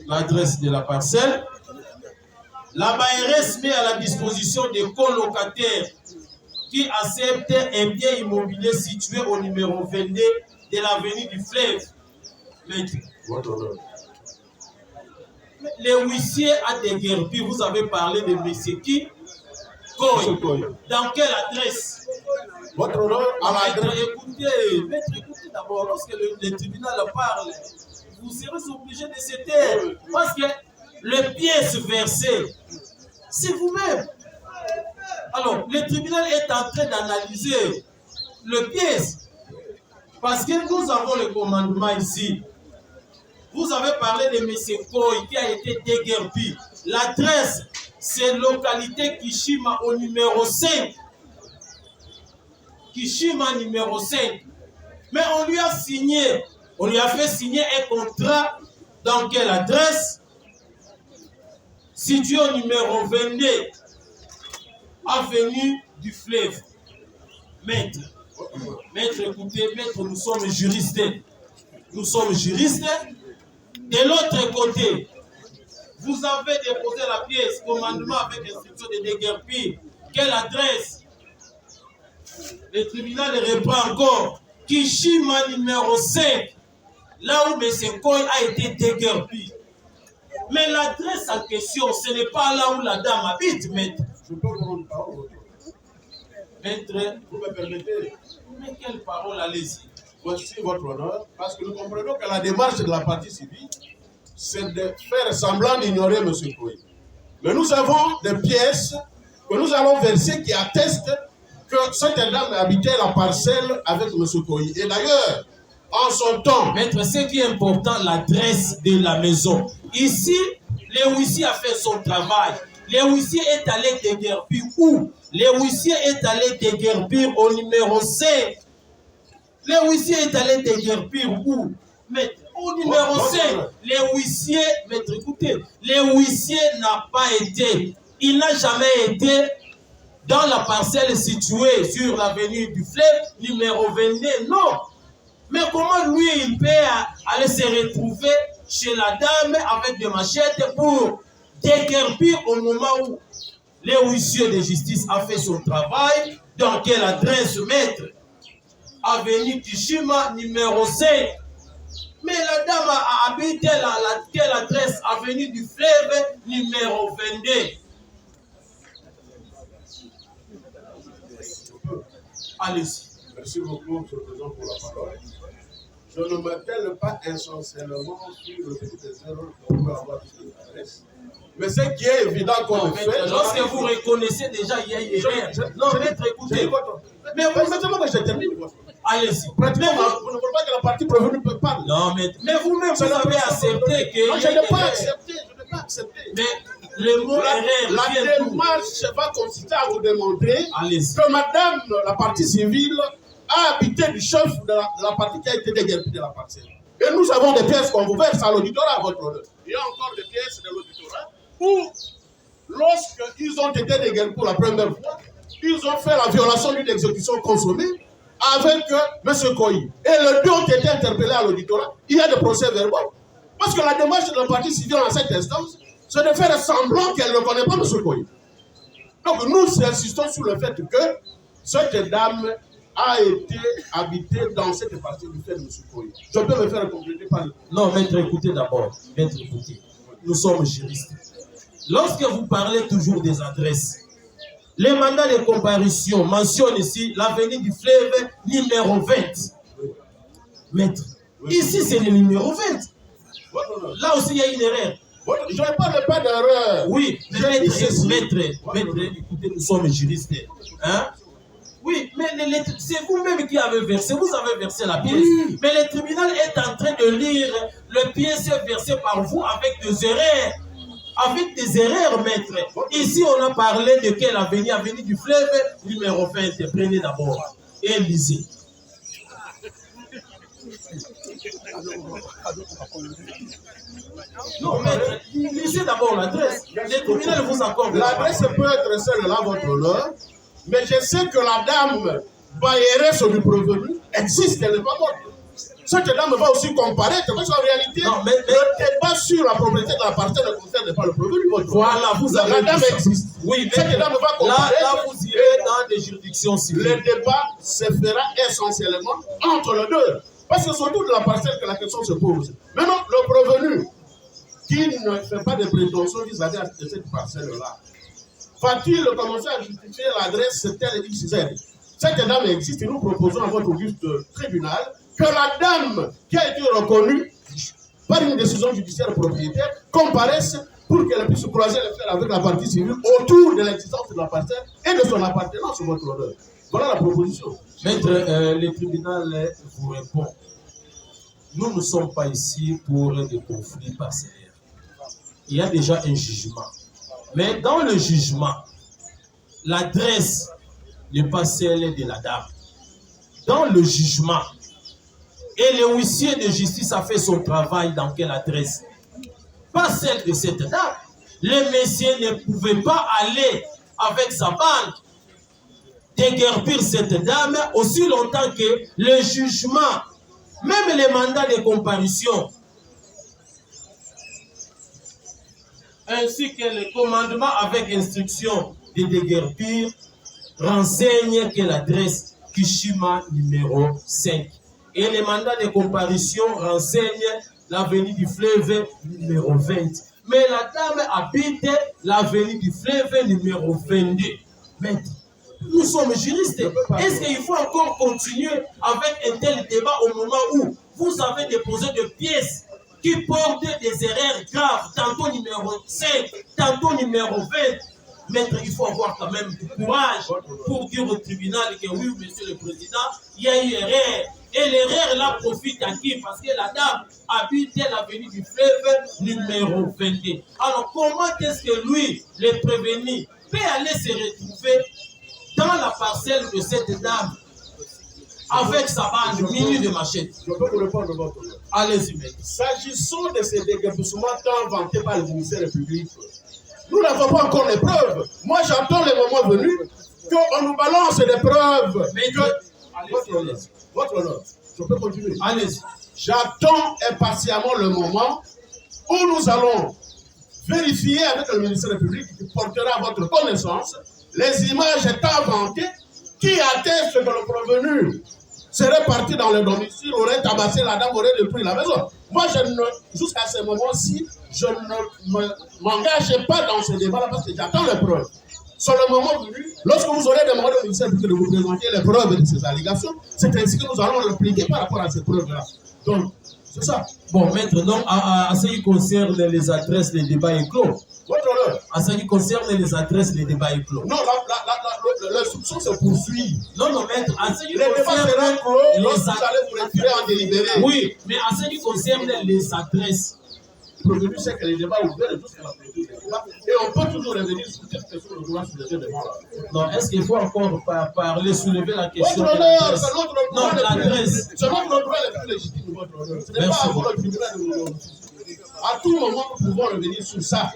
L'adresse de la parcelle. La BARS met à la disposition des colocataires qui acceptent un bien immobilier situé au numéro 22 de l'avenue du Fleuve. Les huissiers à Deguerpi, vous avez parlé de M. qui? Dans quelle adresse? Votre honneur, à l'adresse. Écoutez d'abord, lorsque le tribunal parle, vous serez obligé de se taire. Parce que les pièces versées, c'est vous-même. Alors, le tribunal est en train d'analyser les pièces. Parce que nous avons le commandement ici. Vous avez parlé de M. Koy qui a été déguerpi. L'adresse, c'est localité Kishima au numéro 5. Kishima numéro 5. Mais on lui a signé, on lui a fait signer un contrat dans quelle adresse? Situé au numéro 22, avenue du Fleuve. Maître, écoutez, maître, nous sommes juristes. Nous sommes juristes. De l'autre côté, vous avez déposé la pièce, commandement avec instruction de déguerpir. Quelle adresse? Le tribunal reprend encore. Kishima numéro 5, là où M. Koy a été déguerpi. Mais l'adresse en question, ce n'est pas là où la dame habite, maître. Je peux prendre parole. Maître, vous me permettez? Mais quelle parole, allez-y. Voici votre honneur, parce que nous comprenons que la démarche de la partie civile, c'est de faire semblant d'ignorer M. Koy. Mais nous avons des pièces que nous allons verser qui attestent que cette dame habitait la parcelle avec M. Koy. Et d'ailleurs, en son temps... Maître, ce qui est important, l'adresse de la maison. Ici, le huissier a fait son travail. Le huissier est allé déguerpir où? Le huissier est allé déguerpir au numéro 5. Le huissier est allé déguerpir où? Maître, au numéro 5. Le huissier, maître, écoutez, le huissier n'a pas été, il n'a jamais été dans la parcelle située sur l'avenue du Fleuve, numéro 22, non. Mais comment lui, il peut aller se retrouver chez la dame avec des machettes pour déguerpir au moment où le huissier de justice a fait son travail? Dans quelle adresse, maître? Avenue Kishima, numéro 5. Mais la dame a habité quelle adresse? Avenue du Fleuve, numéro 22. Allez-y. Merci beaucoup, M. le Président, pour la parole. Je ne m'attelle pas insensiblement sur le petit erreur qu'on peut avoir sur l'adresse. Mais ce qui est évident qu'on fait... Lorsque vous reconnaissez déjà, il y a une erreur. Non, maître, écoutez. Mais permettez-moi que je termine. Allez-y. Pratiquement, vous ne voulez pas que la partie prévenue peut parler. Non, mais vous-même, vous avez accepté que... Non, je n'ai pas accepté. Je n'ai pas accepté. Mais le mot erreur... La démarche va consister à vous démontrer que madame, la partie civile, a habité du chef de la partie qui a été déguerpie de la parcelle. Et nous avons des pièces qu'on vous verse à l'auditorat à votre honneur. Il y a encore des pièces de l'auditorat où, lorsqu'ils ont été déguerpis pour la première fois, ils ont fait la violation d'une exécution consommée avec M. Koy. Et les deux ont été interpellés à l'auditorat. Il y a des procès verbaux. Parce que la démarche de la partie civile en cette instance, c'est de faire semblant qu'elle ne connaît pas M. Koy. Donc nous insistons sur le fait que cette dame a été habitée dans cette partie du fait de M. Koy. Je peux me faire compléter par le... Non, maître, écoutez d'abord. Maître, écoutez. Nous sommes juristes. Lorsque vous parlez toujours des adresses, les mandats de comparution mentionnent ici l'avenue du Fleuve numéro 20. Maître, ici c'est le numéro 20. Là aussi il y a une erreur. Je ne parle pas d'erreur. Oui, mais maître, écoutez, nous sommes juristes. Hein? Oui, mais c'est vous-même qui avez versé, vous avez versé la pièce. Oui. Mais le tribunal est en train de lire les pièces versées par vous avec des erreurs. Avec des erreurs, maître. Ici, on a parlé de quelle avenue? Avenue du fleuve, numéro 20. Prenez d'abord et lisez. Non, maître, lisez d'abord l'adresse. Les criminels vous accordent. L'adresse peut être celle-là, votre honneur, mais je sais que la dame bailleresse du prévenu existe, elle n'est pas morte. Cette dame va aussi comparaître, parce qu'en réalité, le débat sur la propriété de la parcelle ne concerne pas le prévenu. Voilà, vous avez la dame existe. Oui, mais cette dame va comparaître. Là, vous irez dans des juridictions civiles. Le débat se fera essentiellement entre les deux. Parce que c'est surtout de la parcelle que la question se pose. Maintenant, le prévenu, qui ne fait pas de prétention vis-à-vis de cette parcelle-là, va-t-il commencer à justifier l'adresse telle XZ? Cette dame existe et nous proposons à votre auguste tribunal que la dame qui a été reconnue par une décision judiciaire propriétaire comparaisse pour qu'elle puisse croiser les faits avec la partie civile autour de l'existence de la parcelle et de son appartenance sur votre honneur. Voilà la proposition. Maître, le tribunal vous répond. Nous ne sommes pas ici pour des conflits parcellaires. Il y a déjà un jugement. Mais dans le jugement, l'adresse n'est pas celle de la dame. Dans le jugement, et le huissier de justice a fait son travail dans quelle adresse? Pas celle de cette dame. Le monsieur ne pouvait pas aller avec sa bande déguerpir cette dame aussi longtemps que le jugement, même les mandats de comparution, ainsi que le commandement avec instruction de déguerpir, renseigne que l'adresse Kishima numéro 5. Et les mandats de comparution renseignent l'avenue du fleuve numéro 20. Mais la dame habite l'avenue du fleuve numéro 22. Maître, nous sommes juristes. Est-ce qu'il faut encore continuer avec un tel débat au moment où vous avez déposé des pièces qui portent des erreurs graves, tantôt numéro 5, tantôt numéro 20? Maître, il faut avoir quand même du courage pour dire au tribunal que oui, monsieur le président, il y a eu erreur. Et l'erreur là profite à qui? Parce que la dame habite l'avenue du fleuve numéro 22. Alors comment est-ce que lui, le prévenu, peut aller se retrouver dans la parcelle de cette dame avec sa bande munie de machette? Je peux vous répondre votre honneur. Allez-y, maître. S'agissant de ces déguerpissements tant vantés par le ministère public, nous n'avons pas encore les preuves. Moi, j'attends le moment venu qu'on nous balance des preuves. Mais votre honneur, je peux continuer. Allez-y. J'attends impatiemment le moment où nous allons vérifier avec le ministère public qui portera à votre connaissance les images inventées qui attestent que le prévenu serait parti dans le domicile, aurait tabassé la dame, aurait détruit la maison. Moi, jusqu'à ce moment-ci, je ne m'engage pas dans ce débat-là parce que j'attends les preuves. Sur le moment venu, lorsque vous aurez demandé au ministère public de vous présenter les preuves de ces allégations, c'est ainsi que nous allons répliquer par rapport à ces preuves-là. Donc, c'est ça. Bon, maître, donc, à ce qui concerne les adresses, les débats est clos. Votre honneur. À ce qui concerne les adresses, les débats est clos. Non, l'instruction se poursuit. Non, maître, à ce qui les débats seront clos lorsque vous allez vous retirer en délibéré. Oui, mais à ce qui concerne les adresses, le prévenu sait que les débats ouverts jusqu'à la clôture des débats, et on peut toujours revenir sur cette question de droit soulever devant là. Non, est-ce qu'il faut encore parler, soulever la question votre de l'adresse? c'est notre droit. Non, l'adresse. C'est notre droit le plus légitime, votre honneur. Ce n'est pas à vous le tribunal de nous. À tout moment, nous pouvons revenir sur ça.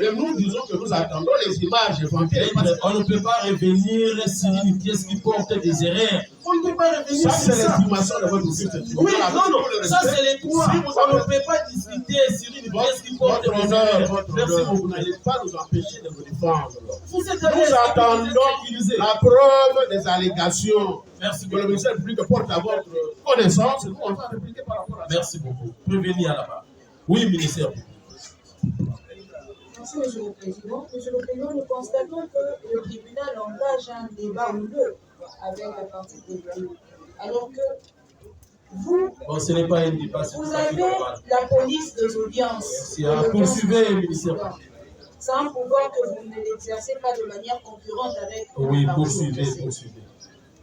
Et nous disons que nous attendons les images éventuelles. On ne peut pas revenir sur une pièce qui porte des erreurs. On ne peut pas revenir sur ça. Ça, c'est l'estimation de votre justice. Oui, non, ça c'est les droits. On ne peut pas discuter sur une pièce qui porte des erreurs. Merci beaucoup. Vous n'allez pas nous empêcher de vous défendre. Nous attendons la preuve des allégations. Merci que le ministère public porte à votre connaissance. Nous, on va répliquer par rapport à ça. Merci beaucoup. Prévenir là-bas. Oui, ministère public. Merci, Monsieur le Président. Monsieur le Président, nous constatons que le tribunal engage un débat houleux avec la partie débattue. Alors que vous, bon, ce n'est pas un débat, vous avez la police des audiences. Poursuivez, ministère public. C'est un pouvoir que vous ne l'exercez pas de manière concurrente avec. Oui, poursuivez.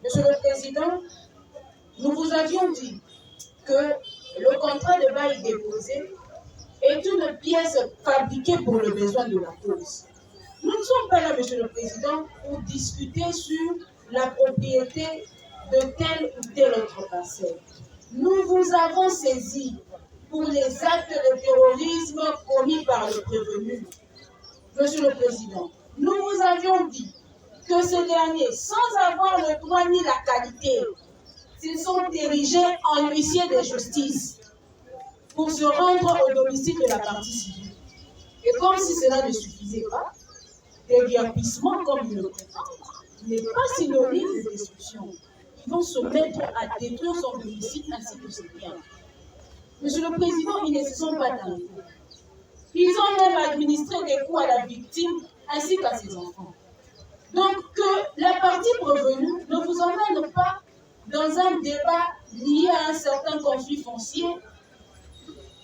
Monsieur le Président, nous vous avions dit que le contrat de bail déposé est une pièce fabriquée pour le besoin de la cause. Nous ne sommes pas là, Monsieur le Président, pour discuter sur la propriété de telle ou telle autre parcelle. Nous vous avons saisi pour les actes de terrorisme commis par le prévenu. Monsieur le Président, nous vous avions dit que ces derniers, sans avoir le droit ni la qualité, s'ils sont érigés en huissiers de justice pour se rendre au domicile de la partie civile. Et comme si cela ne suffisait pas, déguerpissement, comme ils le prétendent, n'est pas synonyme de destruction. Ils vont se mettre à détruire son domicile ainsi que ses biens. Monsieur le Président, ils ne se sont pas damnés. Ils ont même administré des coups à la victime ainsi qu'à ses enfants. Donc que la partie prévenue ne vous emmène pas dans un débat lié à un certain conflit foncier,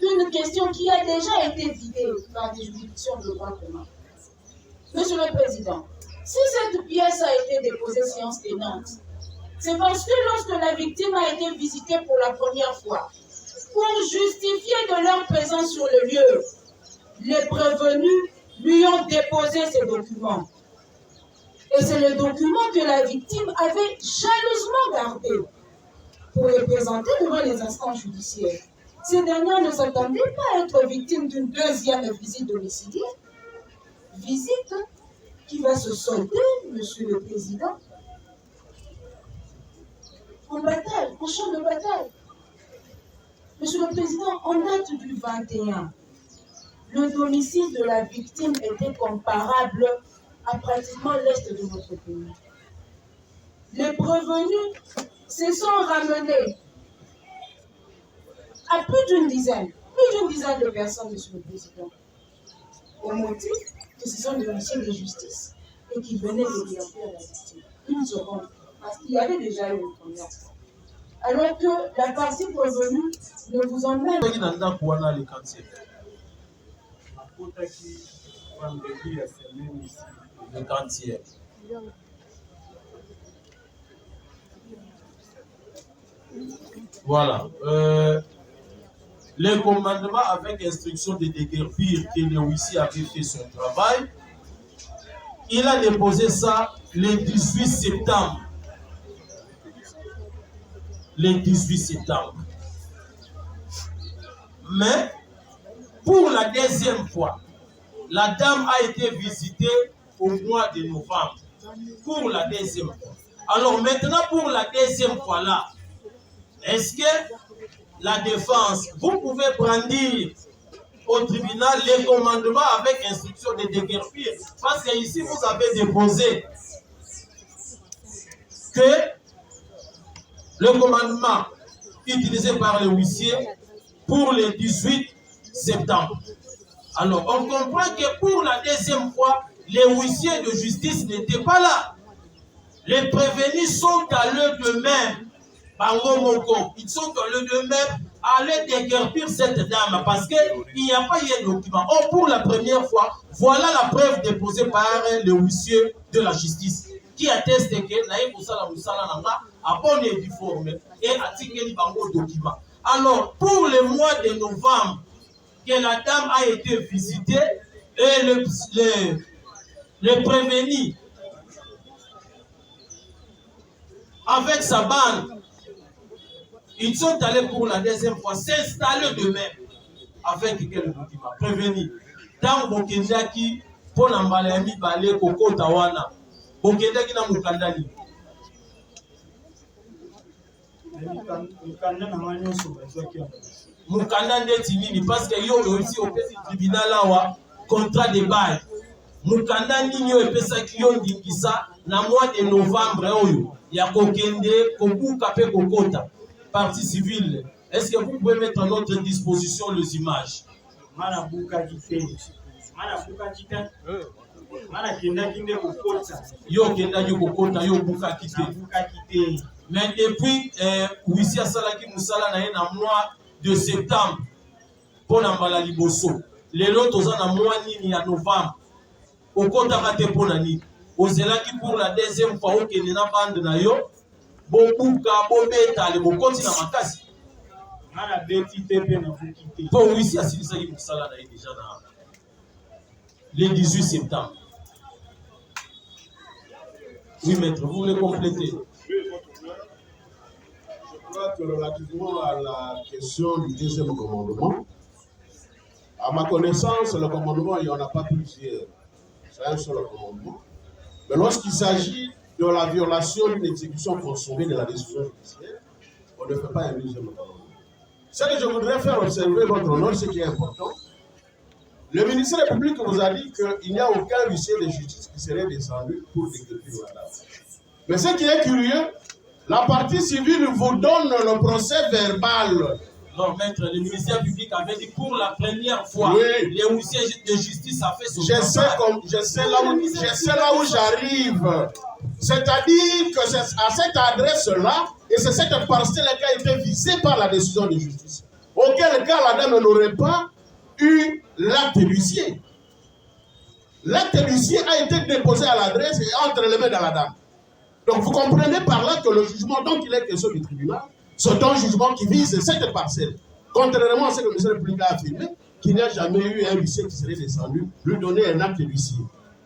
une question qui a déjà été vidée par des juridictions de droit commun. Monsieur le Président, si cette pièce a été déposée séance tenante, c'est parce que lorsque la victime a été visitée pour la première fois, pour justifier de leur présence sur le lieu, les prévenus lui ont déposé ces documents. Et c'est le document que la victime avait jalousement gardé pour les présenter devant les instances judiciaires. Ces derniers ne s'attendaient pas à être victimes d'une deuxième visite domiciliaire. Visite qui va se solder, Monsieur le Président, en bataille, en champ de bataille. Monsieur le Président, en date du 21, le domicile de la victime était comparable à pratiquement l'est de notre pays. Les prévenus se sont ramenés à plus d'une dizaine de personnes, Monsieur le Président, au motif que ce sont des huissiers de justice et qui venaient de déguerpir la victime. Une seconde, parce qu'il y avait déjà eu une première fois. Alors que la partie prévenue ne vous emmène pas. Le cantier. Voilà. Le commandement avec instruction de déguerpir que le huissier avait fait son travail, il a déposé ça le 18 septembre. Le 18 septembre. Mais pour la deuxième fois, la dame a été visitée au mois de novembre. Pour la deuxième fois. Alors maintenant, pour la deuxième fois là, est-ce que la défense, vous pouvez brandir au tribunal les commandements avec instruction de déguerpir? Parce que ici, vous avez déposé que le commandement utilisé par le huissier pour le 18 septembre. Alors, on comprend que pour la deuxième fois, les huissiers de justice n'étaient pas là. Les prévenus sont allés d'eux-mêmes. Ils sont allés d'eux-mêmes à aller déguerpir cette dame parce qu'il n'y a pas eu de document. Or, pour la première fois, voilà la preuve déposée par le huissier de la justice qui atteste que Naïm Moussala Nanga a bon et difformé et a tiré les documents. Alors, pour le mois de novembre, que la dame a été visitée et le prévenu avec sa bande, ils sont allés pour la deuxième fois s'installer d'eux-mêmes avec quel document prévenu. Dans Bokendaki, pour l'emballer balé Koko Tawana, Bokendaki na Mukandani. Mukanda ndeti nini parce que yo aussi au tribunal là contrat de bail. Mukanda nini yo epesa ki yo ndingisa na mois de novembre oyo ya kokende kobuka pe kokota partie civile. Est-ce que vous pouvez mettre à notre disposition les images? Marabuka kite. Marabuka kite. Mara kenda kinde kokota. Yo kenda yo kokota yo buka kite. Buka kite. Mais depuis huissier Salaki Moussala na na mois de septembre pour l'embala liboso. Les lots aux en mois ni à novembre. Au compte à pour nani. Aux élaki pour la deuxième fois au Kenya bande na yo. Bobuka bobeta le bokonti na makasi. Bon, ici, à Silisa, il est déjà le 18 septembre. Oui, maître, vous voulez compléter? Je crois que relativement à la question du deuxième commandement, à ma connaissance, le commandement, il n'y en a pas plusieurs. C'est un seul commandement. Mais lorsqu'il s'agit de la violation d'une exécution consommée de la décision judiciaire, on ne fait pas un deuxième commandement. Ce que je voudrais faire observer, votre honneur, ce qui est important, le ministère public vous a dit qu'il n'y a aucun huissier de justice qui serait descendu pour déguerpir la dame. Mais ce qui est curieux, la partie civile vous donne le procès verbal. Non, maître, le ministère public avait dit pour la première fois, oui. Les huissiers de justice a fait son travail. Je sais là où j'arrive. C'est-à-dire que c'est à cette adresse-là, et c'est cette parcelle qui a été visée par la décision de justice. Auquel cas, la dame n'aurait pas eu l'acte d'huissier. L'acte d'huissier a été déposé à l'adresse et entre les mains de la dame. Donc vous comprenez par là que le jugement dont il est question du tribunal, c'est un jugement qui vise cette parcelle. Contrairement à ce que le ministère public a affirmé, qu'il n'y a jamais eu un huissier qui serait descendu lui donner un acte d'huissier.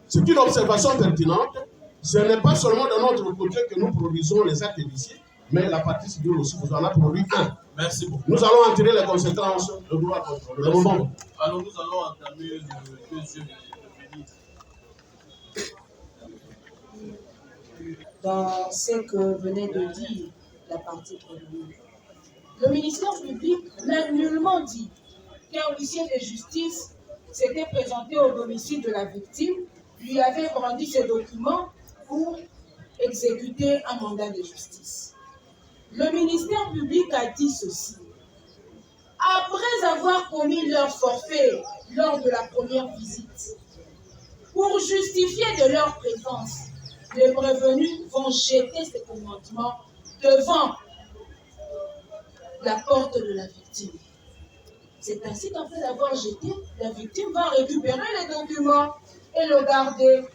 C'est une observation pertinente. Ce n'est pas seulement de notre côté que nous produisons les actes d'huissier, mais la partie civile aussi vous en a produit un. Merci beaucoup. Nous allons en tirer les conséquences de droit contre le moment. Alors nous allons entamer le deuxième ministre. Dans ce que venait de dire la partie prévenue, le ministère public n'a nullement dit qu'un huissier de justice s'était présenté au domicile de la victime, lui avait brandi ses documents pour exécuter un mandat de justice. Le ministère public a dit ceci. Après avoir commis leur forfait lors de la première visite, pour justifier de leur présence, les prévenus vont jeter ces commandements devant la porte de la victime. C'est ainsi qu'après l'avoir jeté, la victime va récupérer les documents et le garder.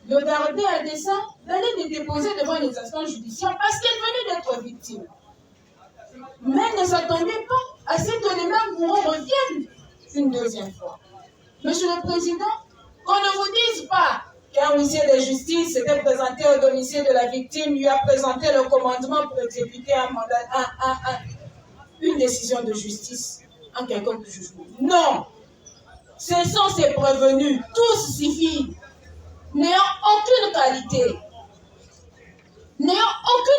Le garder à dessein d'aller les déposer devant les instances judiciaires parce qu'elle venait d'être victime. Mais ne s'attendez pas à ce que les mêmes bourreaux reviennent une deuxième fois. Monsieur le Président, qu'on ne vous dise pas qu'un huissier de justice s'était présenté au domicile de la victime, lui a présenté le commandement pour exécuter un mandat, une décision de justice, un quelconque jugement. Non! Ce sont ces prévenus, tous civils, n'ayant aucune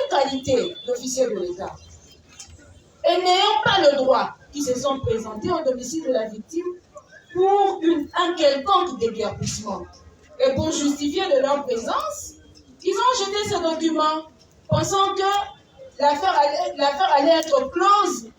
qualité d'officier de l'État et n'ayant pas le droit, qui se sont présentés au domicile de la victime pour un quelconque déguerpissement. Et pour justifier de leur présence, ils ont jeté ce document, pensant que l'affaire allait être close